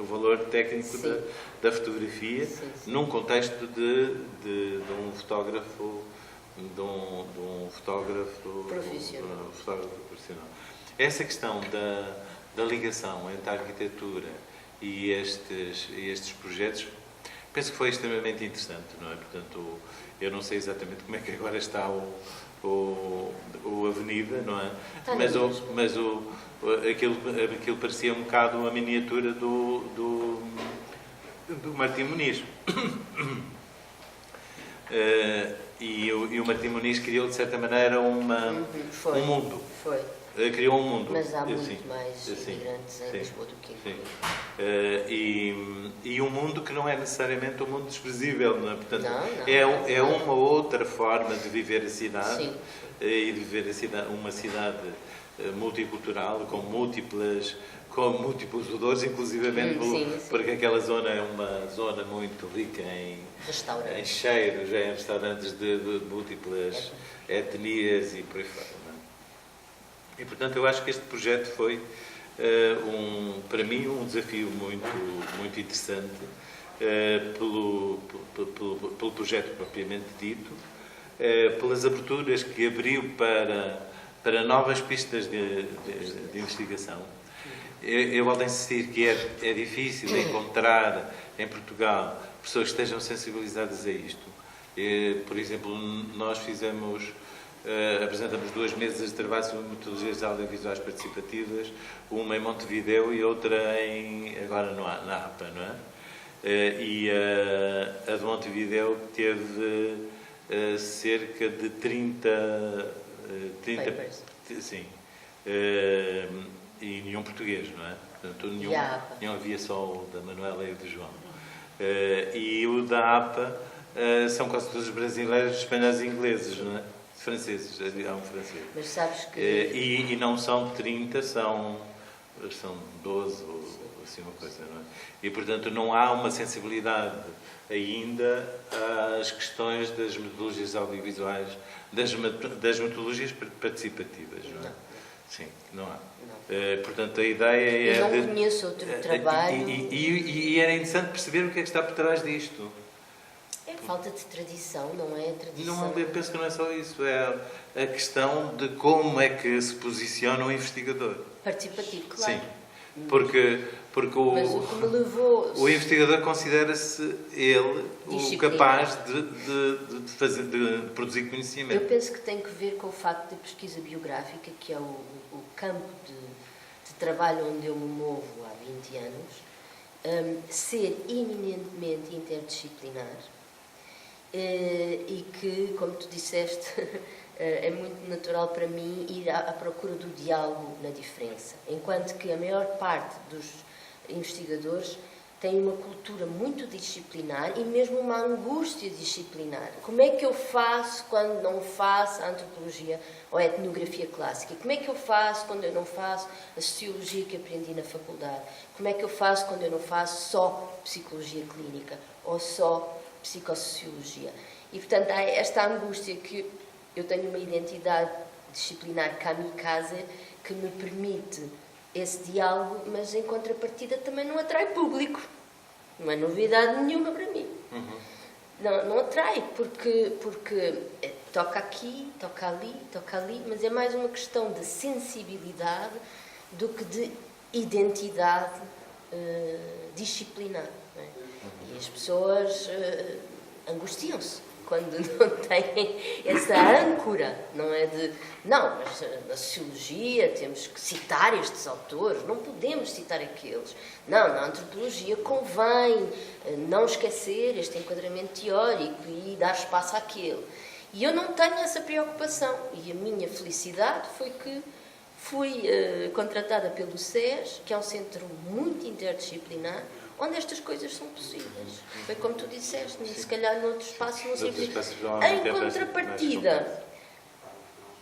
valor técnico da fotografia num contexto de um fotógrafo profissional. Essa questão da ligação entre a arquitetura e estes projetos, penso que foi extremamente interessante, não é? Portanto, eu não sei exatamente como é que agora está o Avenida, não é? Mas aquilo parecia um bocado a miniatura do Martim Muniz. E o Martim Muniz criou, de certa maneira, um mundo. Foi. Criou um mundo. Mas há muito mais imigrantes em Lisboa do que em Coimbra. E um mundo que não é necessariamente um mundo desprezível, não é? Portanto, não, é uma outra forma de viver a cidade. Sim. E de viver uma cidade multicultural, com múltiplos odores, inclusivamente porque aquela zona é uma zona muito rica em cheiros, em restaurantes de múltiplas etnias e por aí fora. Não é? E, portanto, eu acho que este projeto foi, para mim, um desafio muito interessante pelo projeto propriamente dito, pelas aberturas que abriu para novas pistas de investigação. Eu volto a insistir que é difícil encontrar em Portugal pessoas que estejam sensibilizadas a isto. Por exemplo, nós apresentamos 2 mesas de trabalho sobre metodologias audiovisuais participativas, uma em Montevideo e outra agora na APA, não é? E a de Montevideo teve cerca de 30 sim, e nenhum português, não é? Portanto, nenhum havia só o da Manuela e o do João. E o da APA são quase todos brasileiros, espanhóis e ingleses, não é? Franceses, há um francês. Mas sabes que... E não são 30, são 12 ou assim uma coisa, não é? E, portanto, não há uma sensibilidade ainda às questões das metodologias audiovisuais, das metodologias participativas, não é? Sim, não há. Portanto, a ideia é... Eu não conheço outro trabalho... E era interessante perceber o que é que está por trás disto. É falta de tradição, não é? Não, eu penso que não é só isso. É a questão de como é que se posiciona o investigador. Participativo, claro. Sim, porque Mas o que me levou... o investigador considera-se ele o capaz de produzir conhecimento. Eu penso que tem que ver com o facto da pesquisa biográfica, que é o campo de trabalho onde eu me movo há 20 anos, ser eminentemente interdisciplinar e que, como tu disseste, é muito natural para mim ir à procura do diálogo na diferença. Enquanto que a maior parte dos investigadores tem uma cultura muito disciplinar e mesmo uma angústia disciplinar. Como é que eu faço quando não faço a antropologia ou a etnografia clássica? Como é que eu faço quando eu não faço a sociologia que aprendi na faculdade? Como é que eu faço quando eu não faço só psicologia clínica ou só psicossociologia? E, portanto, há esta angústia que eu tenho uma identidade disciplinar kamikaze que me permite esse diálogo, mas em contrapartida também não atrai público. Não é novidade nenhuma para mim. Não atrai, porque toca aqui, toca ali, mas é mais uma questão de sensibilidade do que de identidade disciplinar. Não é? E as pessoas angustiam-se quando não têm essa âncora, não é mas na sociologia temos que citar estes autores, não podemos citar aqueles. Não, na antropologia convém não esquecer este enquadramento teórico e dar espaço àquele. E eu não tenho essa preocupação. E a minha felicidade foi que fui contratada pelo SES, que é um centro muito interdisciplinar, onde estas coisas são possíveis. Foi como tu disseste, se calhar noutro espaço não sei. Em contrapartida,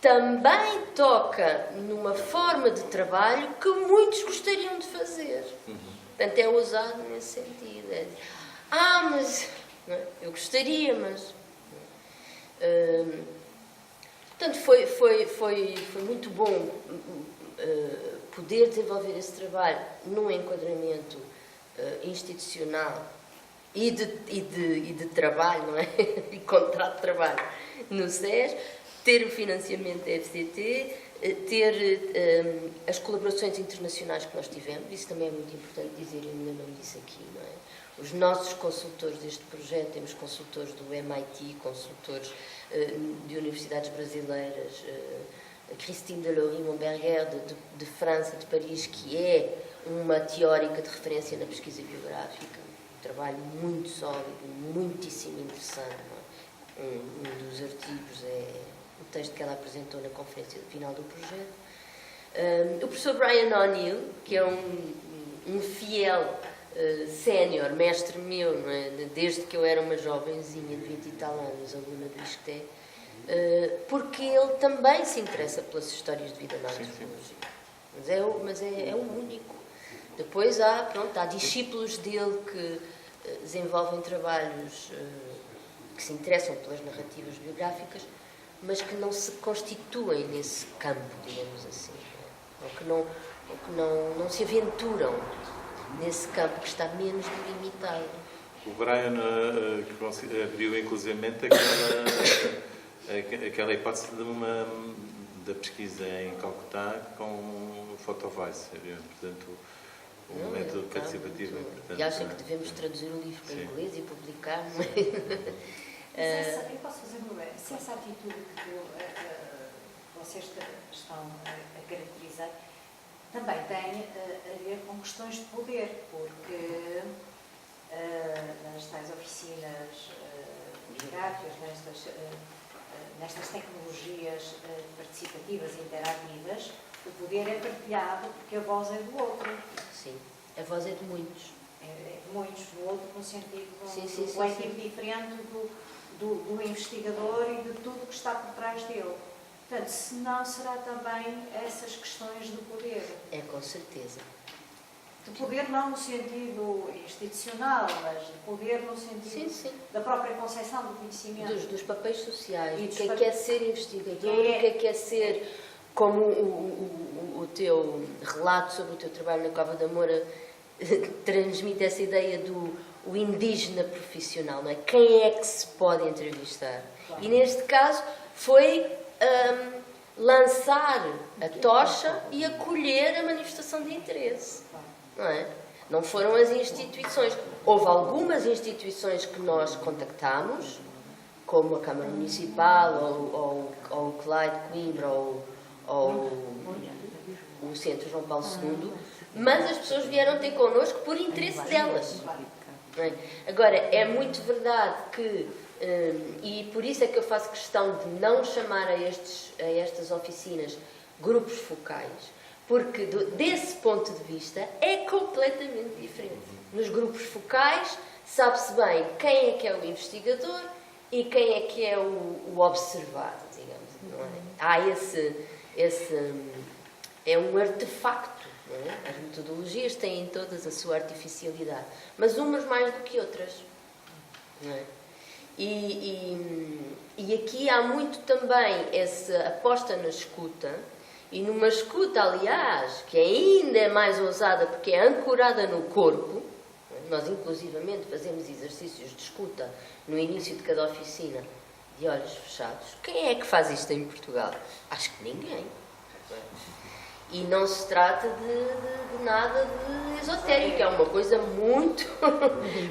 também toca numa forma de trabalho que muitos gostariam de fazer. Portanto, é ousado nesse sentido. Mas eu gostaria, mas... Portanto, foi muito bom poder desenvolver esse trabalho num enquadramento institucional e de trabalho, não é? E contrato de trabalho no SES, ter o financiamento da FCT, ter as colaborações internacionais que nós tivemos, isso também é muito importante dizer, eu ainda não disse aqui, não é? Os nossos consultores deste projeto, temos consultores do MIT, consultores de universidades brasileiras, a Christine Delory-Monberger, de França, de Paris, que é uma teórica de referência na pesquisa biográfica, um trabalho muito sólido, muitíssimo interessante. Não é? Um dos artigos é o texto que ela apresentou na conferência final do projeto. O professor Brian O'Neill, que é um fiel sénior, mestre meu, não é? Desde que eu era uma jovenzinha de 20 e tal anos, aluna do ISCTE, porque ele também se interessa pelas histórias de vida na antropologia. Mas é o único. Depois há discípulos dele que desenvolvem trabalhos que se interessam pelas narrativas biográficas, mas que não se constituem nesse campo, digamos assim, ou que não se aventuram nesse campo que está menos delimitado. O Brian abriu inclusivamente aquela hipótese da pesquisa em Calcutá com Fotovice, portanto, um método participativo. E acham que devemos traduzir o livro para inglês e publicar? Eu posso fazer uma vez. Se essa atitude que vocês estão a caracterizar também tem a ver com questões de poder, porque nas tais oficinas biográficas, nestas tecnologias participativas e interativas, o poder é partilhado porque a voz é do outro. Sim, a voz é de muitos. É de muitos, do outro no sentido do coletivo diferente do investigador e de tudo que está por trás dele. Portanto, se não será também essas questões do poder. É, com certeza. De poder não no sentido institucional, mas de poder no sentido da própria concepção do conhecimento. Dos papéis sociais, do que é ser investigador, o que é ser, como o teu relato sobre o teu trabalho na Cova da Moura transmite essa ideia do indígena profissional, não é? Quem é que se pode entrevistar? Claro. E neste caso foi lançar a tocha e acolher a manifestação de interesse. Não é? Não foram as instituições. Houve algumas instituições que nós contactámos, como a Câmara Municipal, ou o CLAI de Coimbra, ou o Centro João Paulo II, mas as pessoas vieram ter connosco por interesse delas. Não é? Agora, é muito verdade que, e por isso é que eu faço questão de não chamar a estas oficinas grupos focais, porque desse ponto de vista é completamente diferente. Nos grupos focais sabe-se bem quem é o investigador e quem é o observado, digamos. Não é? Há é um artefacto. Não é? As metodologias têm todas a sua artificialidade, mas umas mais do que outras. Não é? E aqui há muito também essa aposta na escuta, e numa escuta, aliás, que ainda é mais ousada porque é ancorada no corpo. Nós, inclusivamente, fazemos exercícios de escuta no início de cada oficina, de olhos fechados. Quem é que faz isto em Portugal? Acho que ninguém. E não se trata de nada de esotérico, é uma coisa muito,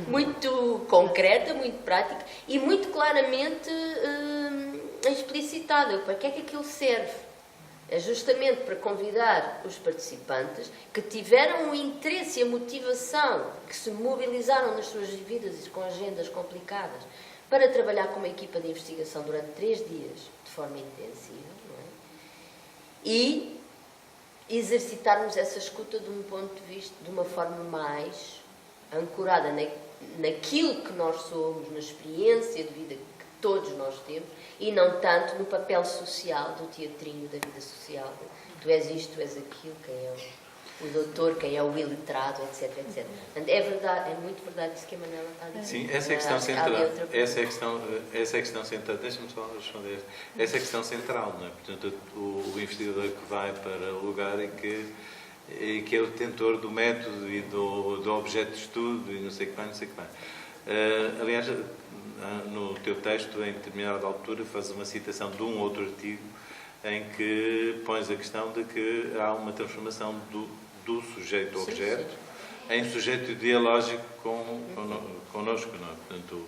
muito concreta, muito prática e muito claramente explicitada. Para que é que aquilo serve? É justamente para convidar os participantes que tiveram o interesse e a motivação, que se mobilizaram nas suas vidas com agendas complicadas, para trabalhar com uma equipa de investigação durante 3 dias, de forma intensiva, não é? E exercitarmos essa escuta de um ponto de vista, de uma forma mais ancorada naquilo que nós somos, na experiência de vida que todos nós temos, e não tanto no papel social do teatrinho da vida social. Tu és isto, tu és aquilo, quem é o doutor, quem é o iletrado, etc, etc. Portanto, é verdade, é muito verdade isso que a Manela está a dizer. Sim, essa é a questão central. Essa é a questão central. Deixa-me só responder. Essa é a questão central, não é? Portanto, o investigador que vai para o lugar e que é o detentor do método e do objeto de estudo e não sei o que mais, não sei o que mais. Aliás, no teu texto, em determinada altura, fazes uma citação de um outro artigo em que pões a questão de que há uma transformação do sujeito-objeto em sujeito dialógico connosco. Não é? Portanto,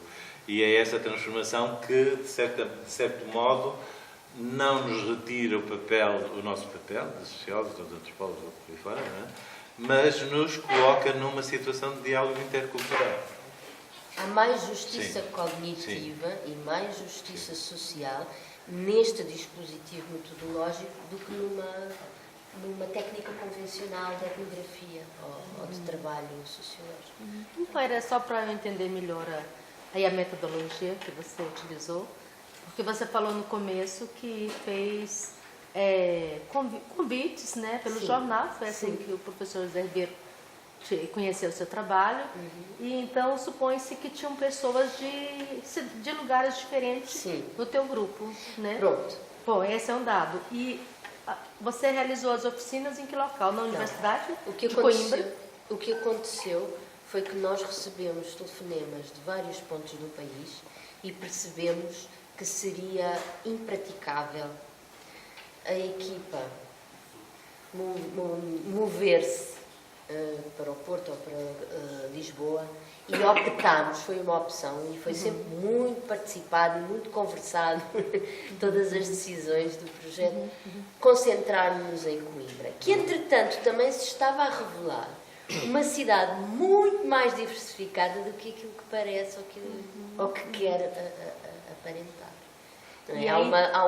e é essa transformação que, de certo modo, não nos retira o nosso papel de sociólogos, dos antropólogos, ou por aí fora, não é? Mas nos coloca numa situação de diálogo intercultural. Há mais justiça cognitiva e mais justiça social neste dispositivo metodológico do que numa técnica convencional de etnografia ou de trabalho sociológico. Então, era só para eu entender melhor a metodologia que você utilizou, porque você falou no começo que fez convites, né, pelo jornal, foi assim que o professor José Ribeiro conheceu o seu trabalho, e então supõe-se que tinham pessoas de lugares diferentes no teu grupo, né? Pronto. Bom, esse é um dado. E você realizou as oficinas em que local? Na Universidade de Coimbra? O que aconteceu foi que nós recebemos telefonemas de vários pontos do país e percebemos que seria impraticável a equipa mover-se para o Porto ou para Lisboa, e optámos, foi uma opção, e foi sempre muito participado e muito conversado, todas as decisões do projeto, concentrarmos-nos em Coimbra, que entretanto também se estava a revelar uma cidade muito mais diversificada do que aquilo que parece ou que quer aparentar. Não é? Há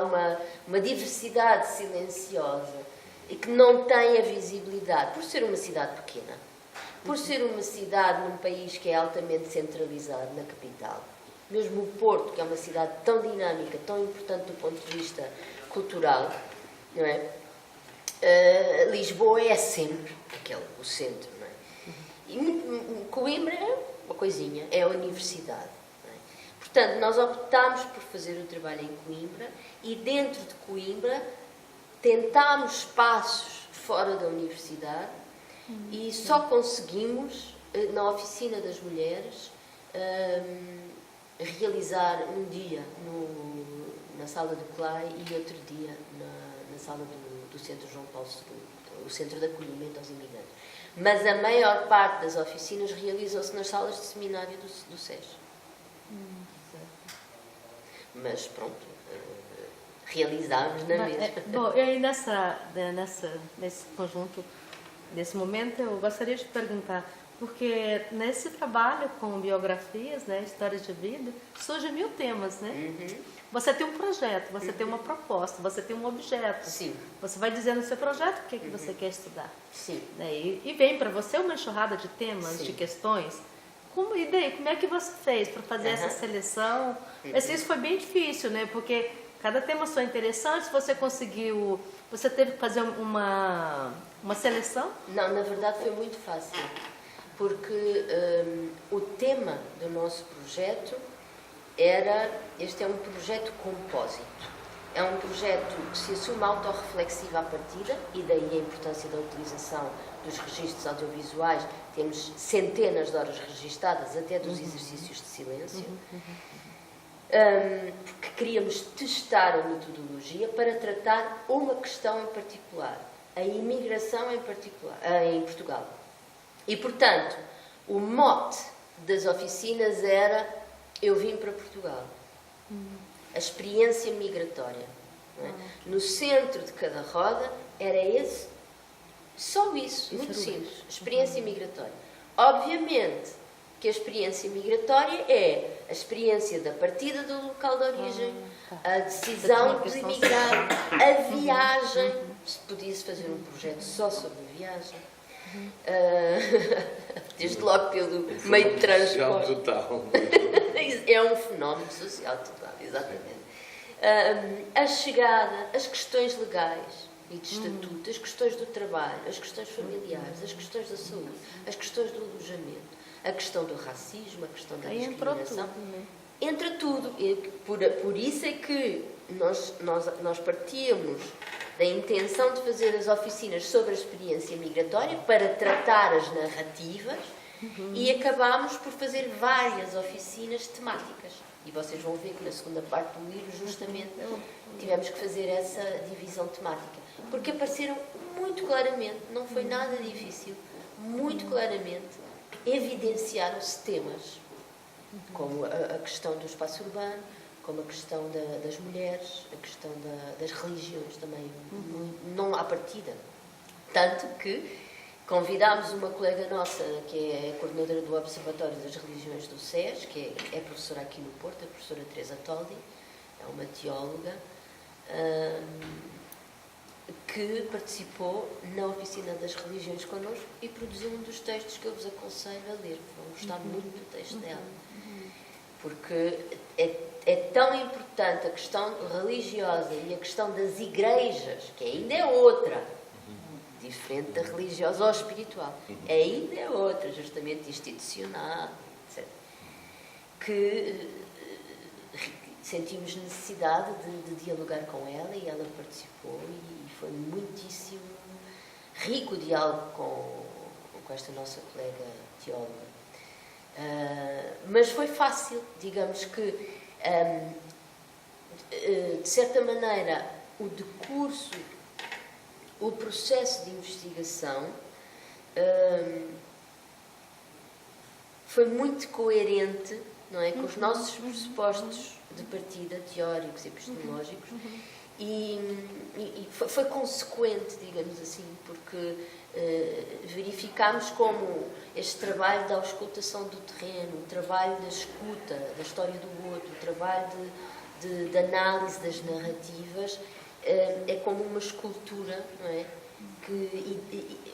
uma diversidade silenciosa e que não tem a visibilidade, por ser uma cidade pequena, por ser uma cidade num país que é altamente centralizado na capital. Mesmo o Porto, que é uma cidade tão dinâmica, tão importante do ponto de vista cultural, não é? Lisboa é sempre o centro, não é? E Coimbra é uma coisinha, é a universidade. Não é? Portanto, nós optámos por fazer o trabalho em Coimbra e dentro de Coimbra tentámos espaços fora da universidade e só conseguimos, na oficina das mulheres, realizar um dia na sala do CLAI e outro dia na sala do Centro João Paulo II, o Centro de Acolhimento aos Imigrantes. Mas a maior parte das oficinas realizam-se nas salas de seminário do SES. Mas pronto, realizámos na mesma. Bom, e aí nesse conjunto, nesse momento, eu gostaria de perguntar, porque nesse trabalho com biografias, né, histórias de vida, surgem 1000 temas, né? Você tem um projeto, você tem uma proposta, você tem um objeto. Sim. Você vai dizer no seu projeto o que, que você quer estudar. Sim. Né? E vem para você uma enxurrada de temas, de questões. E daí, como é que você fez para fazer essa seleção? Isso foi bem difícil, né? Porque cada tema foi interessante, você conseguiu... Você teve que fazer uma seleção? Não, na verdade foi muito fácil. Porque o tema do nosso projeto este é um projeto compósito. É um projeto que se assume autorreflexivo à partida, e daí a importância da utilização dos registros audiovisuais. Temos centenas de horas registadas, até dos exercícios de silêncio. Porque queríamos testar a metodologia para tratar uma questão em particular, a imigração em Portugal. E, portanto, o mote das oficinas era eu vim para Portugal. A experiência migratória. Não é? No centro de cada roda era só isso, muito simples, experiência migratória. Obviamente que a experiência migratória é a experiência da partida do local de origem, a decisão de emigrar, a viagem. Podia-se fazer um projeto só sobre a viagem. Desde logo pelo meio de transporte. Total. É um fenómeno social total, exatamente. A chegada, as questões legais e de estatuto, as questões do trabalho, as questões familiares, as questões da saúde, as questões do alojamento, a questão do racismo, a questão da discriminação. Entra tudo. Por isso é que nós partíamos da intenção de fazer as oficinas sobre a experiência migratória para tratar as narrativas e acabámos por fazer várias oficinas temáticas. E vocês vão ver que na segunda parte do livro, justamente, tivemos que fazer essa divisão temática. Porque apareceram muito claramente, não foi nada difícil, muito claramente, evidenciaram-se temas, como a questão do espaço urbano, como a questão das mulheres, a questão das religiões também, não à partida. Tanto que convidámos uma colega nossa, que é a coordenadora do Observatório das Religiões do SES, que é professora aqui no Porto, a professora Teresa Toldi, é uma teóloga, que participou na Oficina das Religiões connosco e produziu um dos textos que eu vos aconselho a ler. Vão gostar muito do texto dela. Porque é tão importante a questão religiosa e a questão das igrejas, que ainda é outra, diferente da religiosa ou espiritual, ainda é outra, justamente institucional, etc. Que sentimos necessidade de dialogar com ela e ela participou e foi muitíssimo rico o diálogo com esta nossa colega teóloga. Mas foi fácil, digamos que, de certa maneira, o decurso, o processo de investigação foi muito coerente, não é, com os nossos pressupostos de partida teóricos e epistemológicos e foi consequente, digamos assim, porque verificámos como este trabalho da auscultação do terreno, o trabalho da escuta, da história do outro, o trabalho de análise das narrativas é como uma escultura, não é?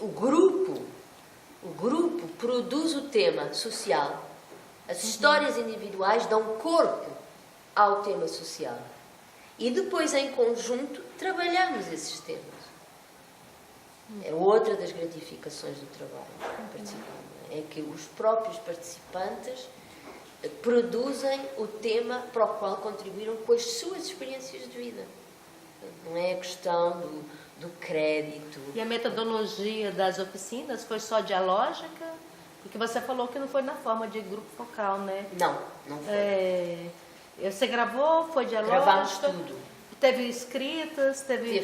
O grupo produz o tema social, as histórias individuais dão corpo ao tema social e depois em conjunto trabalhamos esses temas. É outra das gratificações do trabalho participar, é que os próprios participantes produzem o tema para o qual contribuíram com as suas experiências de vida. Não é a questão do crédito. E a metodologia das oficinas foi só dialógica? Porque você falou que não foi na forma de grupo focal, né? Não foi. Você gravou, foi dialógico? Gravámos tudo. Teve escritas, teve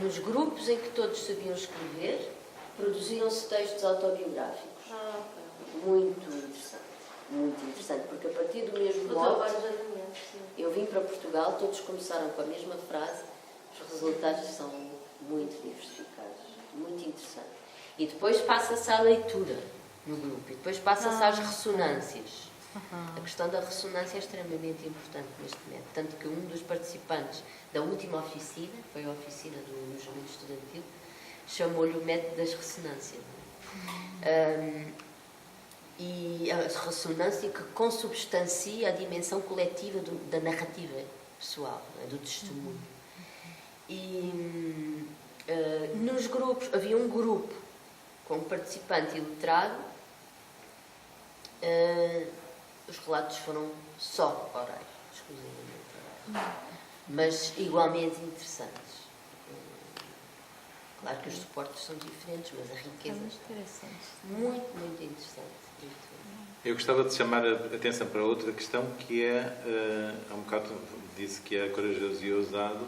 nos grupos em que todos sabiam escrever, produziam-se textos autobiográficos. Muito interessante, porque a partir do mesmo modo, eu vim para Portugal, todos começaram com a mesma frase, os resultados são muito diversificados, muito interessante. E depois passa-se à leitura no grupo, e depois passa-se às ressonâncias. A questão da ressonância é extremamente importante neste método, tanto que um dos participantes da última oficina, foi a oficina do Juventude Estudantil, chamou-lhe o método das ressonâncias. E a ressonância que consubstancia a dimensão coletiva da narrativa pessoal, do testemunho. E nos grupos, havia um grupo com um participante iletrado, os relatos foram só orais, exclusivamente orais, mas igualmente interessantes. Claro que os suportes são diferentes, mas a riqueza muito, muito interessante. Eu gostava de chamar a atenção para outra questão que há um bocado disse que é corajoso e ousado,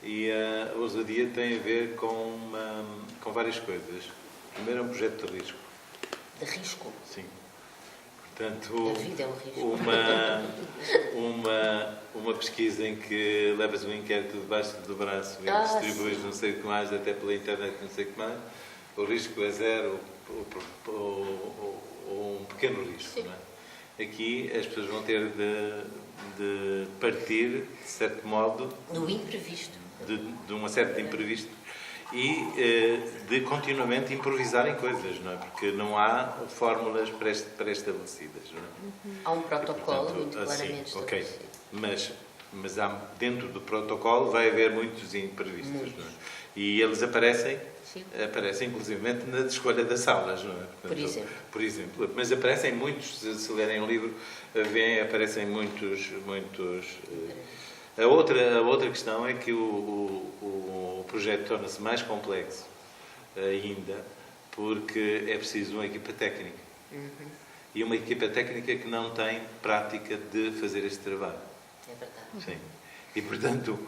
e a ousadia tem a ver com várias coisas. Primeiro é um projeto de risco. De risco? Sim. Portanto, a vida é um risco. Uma pesquisa em que levas um inquérito debaixo do braço e distribuis não sei o que mais, até pela internet não sei o que mais, o risco é zero, ou um pequeno risco. Não é? Aqui as pessoas vão ter de partir, de certo modo, do imprevisto. De uma certa imprevisto e de continuamente improvisarem coisas, não é? Porque não há fórmulas pré-estabelecidas. Não é? Há um protocolo, portanto, muito claramente estabelecido. Mas dentro do protocolo vai haver muitos imprevistos. Não é? E eles aparecem inclusivamente na escolha das aulas. Não é? Portanto, por exemplo. Mas aparecem muitos, se lerem um livro, aparecem muitos. A outra questão é que o projeto torna-se mais complexo ainda, porque é preciso uma equipa técnica. e uma equipa técnica que não tem prática de fazer este trabalho. É verdade. Sim. E, portanto,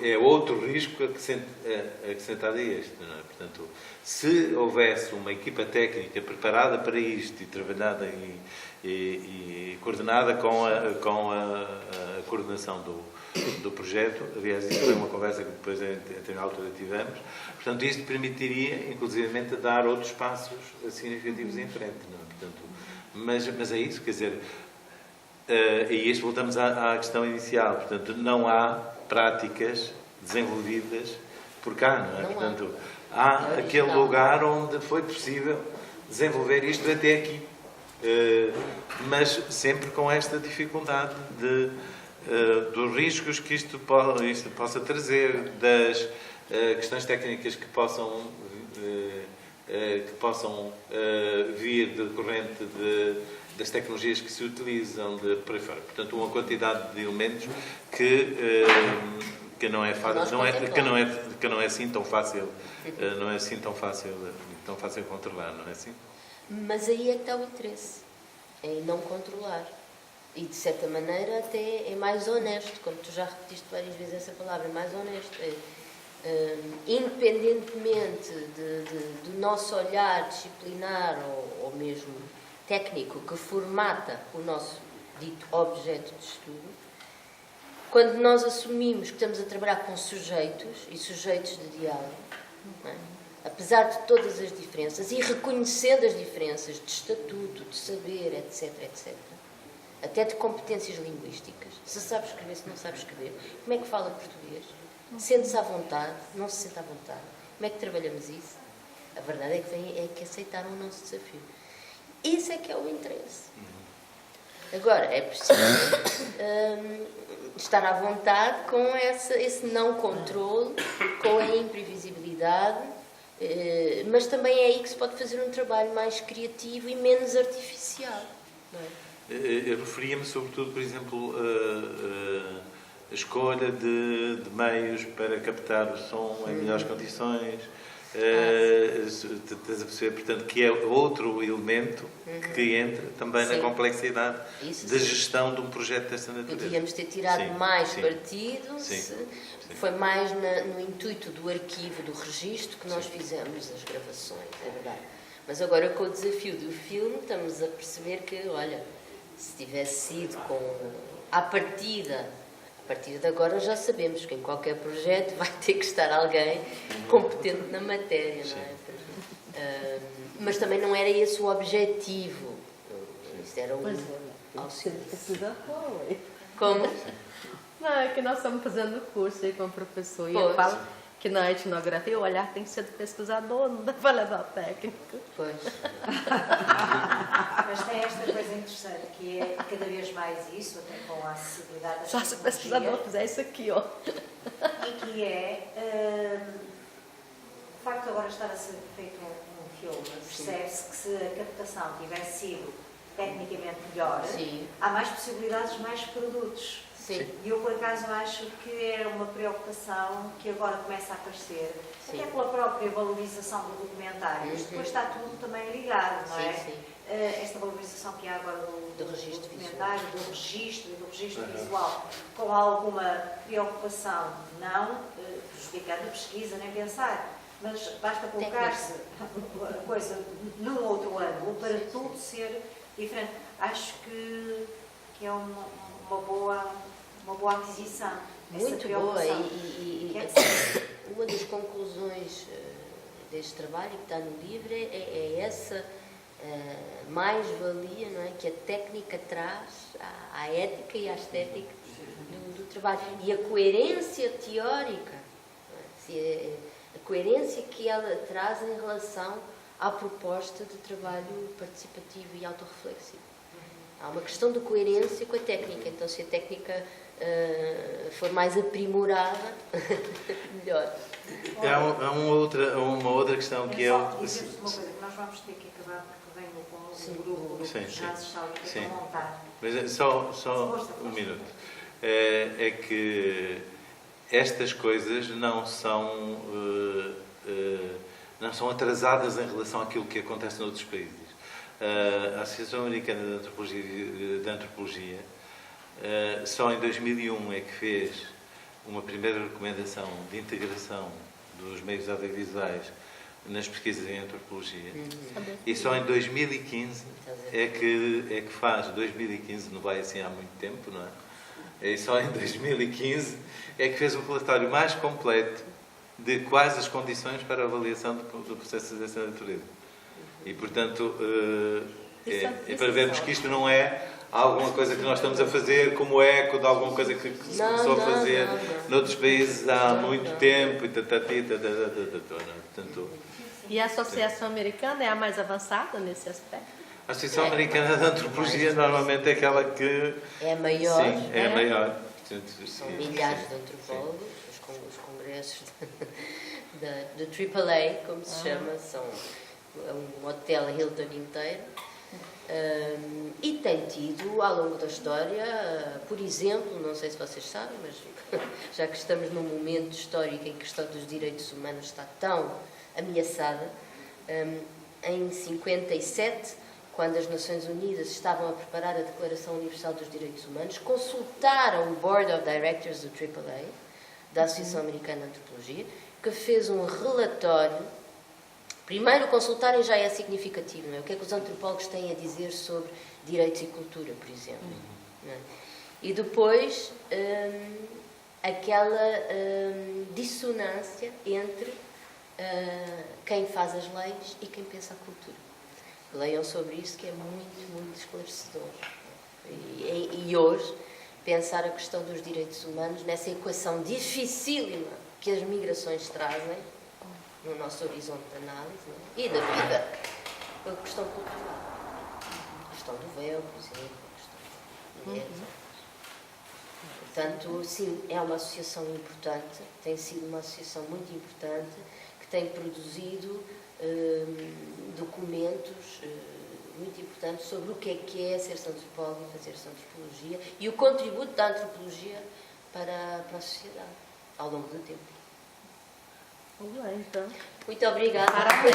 é outro risco acrescentado a este. Não é? Portanto, se houvesse uma equipa técnica preparada para isto e trabalhada e coordenada com a coordenação do projeto, aliás, isso foi uma conversa que depois, na altura, tivemos, portanto, isto permitiria, inclusivamente, dar outros passos significativos em frente. Não é? Portanto, mas é isso, quer dizer, e isto voltamos à questão inicial, portanto, não há práticas desenvolvidas por cá, não é? Não há. Portanto, há aquele lugar onde foi possível desenvolver isto até aqui, mas sempre com esta dificuldade dos riscos que isto possa trazer, das questões técnicas que possam vir decorrente das tecnologias que se utilizam, por aí fora. Portanto, uma quantidade de elementos que não é fácil, que não é assim tão fácil, não é assim tão fácil controlar, não é assim? Mas aí é que está o interesse, em não controlar. E, de certa maneira, até é mais honesto, como tu já repetiste várias vezes essa palavra, mais honesto. Independentemente do nosso olhar disciplinar ou mesmo técnico que formata o nosso dito objeto de estudo, quando nós assumimos que estamos a trabalhar com sujeitos e sujeitos de diálogo, não é? Apesar de todas as diferenças e reconhecendo as diferenças de estatuto, de saber, etc., etc., até de competências linguísticas, se sabe escrever, se não sabe escrever, como é que fala português? Sente-se à vontade? Não se sente à vontade? Como é que trabalhamos isso? A verdade é que aceitaram o nosso desafio. Isso é que é o interesse. Agora, é preciso estar à vontade com esse não controle, com a imprevisibilidade, mas também é aí que se pode fazer um trabalho mais criativo e menos artificial. Não é? Eu referia-me sobretudo, por exemplo, a escolha de meios para captar o som em melhores condições. Estás a perceber, portanto, que é outro elemento que entra também na complexidade da gestão de um projeto desta natureza. Podíamos ter tirado mais partido, foi mais no intuito do arquivo, do registro, que nós fizemos as gravações, é verdade. Mas agora, com o desafio do filme, estamos a perceber que, olha, se tivesse sido à partida, a partir de agora já sabemos que em qualquer projeto vai ter que estar alguém competente na matéria, não é? Mas também não era esse o objetivo. Isso era auxílio. Como? Não, é que nós estamos fazendo curso aí com o professor e eu falo que na etnografia o olhar tem que ser do pesquisador, não dá para levar o técnico. Pois. Mas tem esta coisa interessante, que é cada vez mais isso, até com a acessibilidade da Só se o pesquisador fizer isso aqui, ó. E que é o facto de agora estar a ser feito um filme, percebe-se que se a captação tivesse sido tecnicamente melhor, há mais possibilidades, mais produtos. Sim. E eu, por acaso, acho que é uma preocupação que agora começa a aparecer, até pela própria valorização do documentário. Isto depois está tudo também ligado, não é? Esta valorização que há agora do registro documentário, do registro visual, com alguma preocupação, não prejudicando a pesquisa, nem pensar, mas basta colocar-se a coisa num outro ângulo para tudo ser diferente. Acho que é uma boa aquisição. Muito boa. E uma das conclusões deste trabalho que está no livro é essa mais-valia, não é, que a técnica traz à ética e à estética do trabalho. E a coerência teórica, não é? A coerência que ela traz em relação à proposta de trabalho participativo e autorreflexivo. Há uma questão de coerência com a técnica, então se a técnica for mais aprimorada, melhor. Há uma outra questão que é... Só dizer-vos uma coisa, que nós vamos ter que acabar porque vem um grupo que já se está a montar. Mas só um minuto. É que estas coisas não são atrasadas em relação àquilo que acontece noutros países. A Associação Americana de Antropologia só em 2001 é que fez uma primeira recomendação de integração dos meios audiovisuais nas pesquisas em antropologia. E só em 2015 é que faz, 2015 não vai assim há muito tempo, não é? E só em 2015 é que fez o relatório mais completo de quais as condições para a avaliação do processo de seleção da natureza. E, portanto, é para vermos que isto não é alguma coisa que nós estamos a fazer como eco de alguma coisa que se começou a fazer noutros países há muito tempo. E a Associação Americana é a mais avançada nesse aspecto? A Associação Americana de Antropologia normalmente é aquela que... É a maior. Sim, é a maior. São milhares de antropólogos, os congressos do AAA, como se chama, são um hotel Hilton inteiro. E tem tido, ao longo da história, por exemplo, não sei se vocês sabem, mas já que estamos num momento histórico em que a questão dos direitos humanos está tão ameaçada, em 57, quando as Nações Unidas estavam a preparar a Declaração Universal dos Direitos Humanos, consultaram o Board of Directors do AAA, da Associação Americana de Antropologia, que fez um relatório. Primeiro, consultarem já é significativo, não é? O que é que os antropólogos têm a dizer sobre direitos e cultura, por exemplo. Não é? E depois, aquela dissonância entre quem faz as leis e quem pensa a cultura. Leiam sobre isso, que é muito, muito esclarecedor. E hoje, pensar a questão dos direitos humanos nessa equação dificílima que as migrações trazem no nosso horizonte de análise, não é? E da vida, a questão cultural, a questão do véu, por exemplo, a questão Portanto, sim, é uma associação importante, tem sido uma associação muito importante, que tem produzido documentos muito importantes sobre o que é ser-se antropólogo e fazer-se antropologia e o contributo da antropologia para a sociedade, ao longo do tempo. Vamos lá, então. Muito obrigada. Parabéns.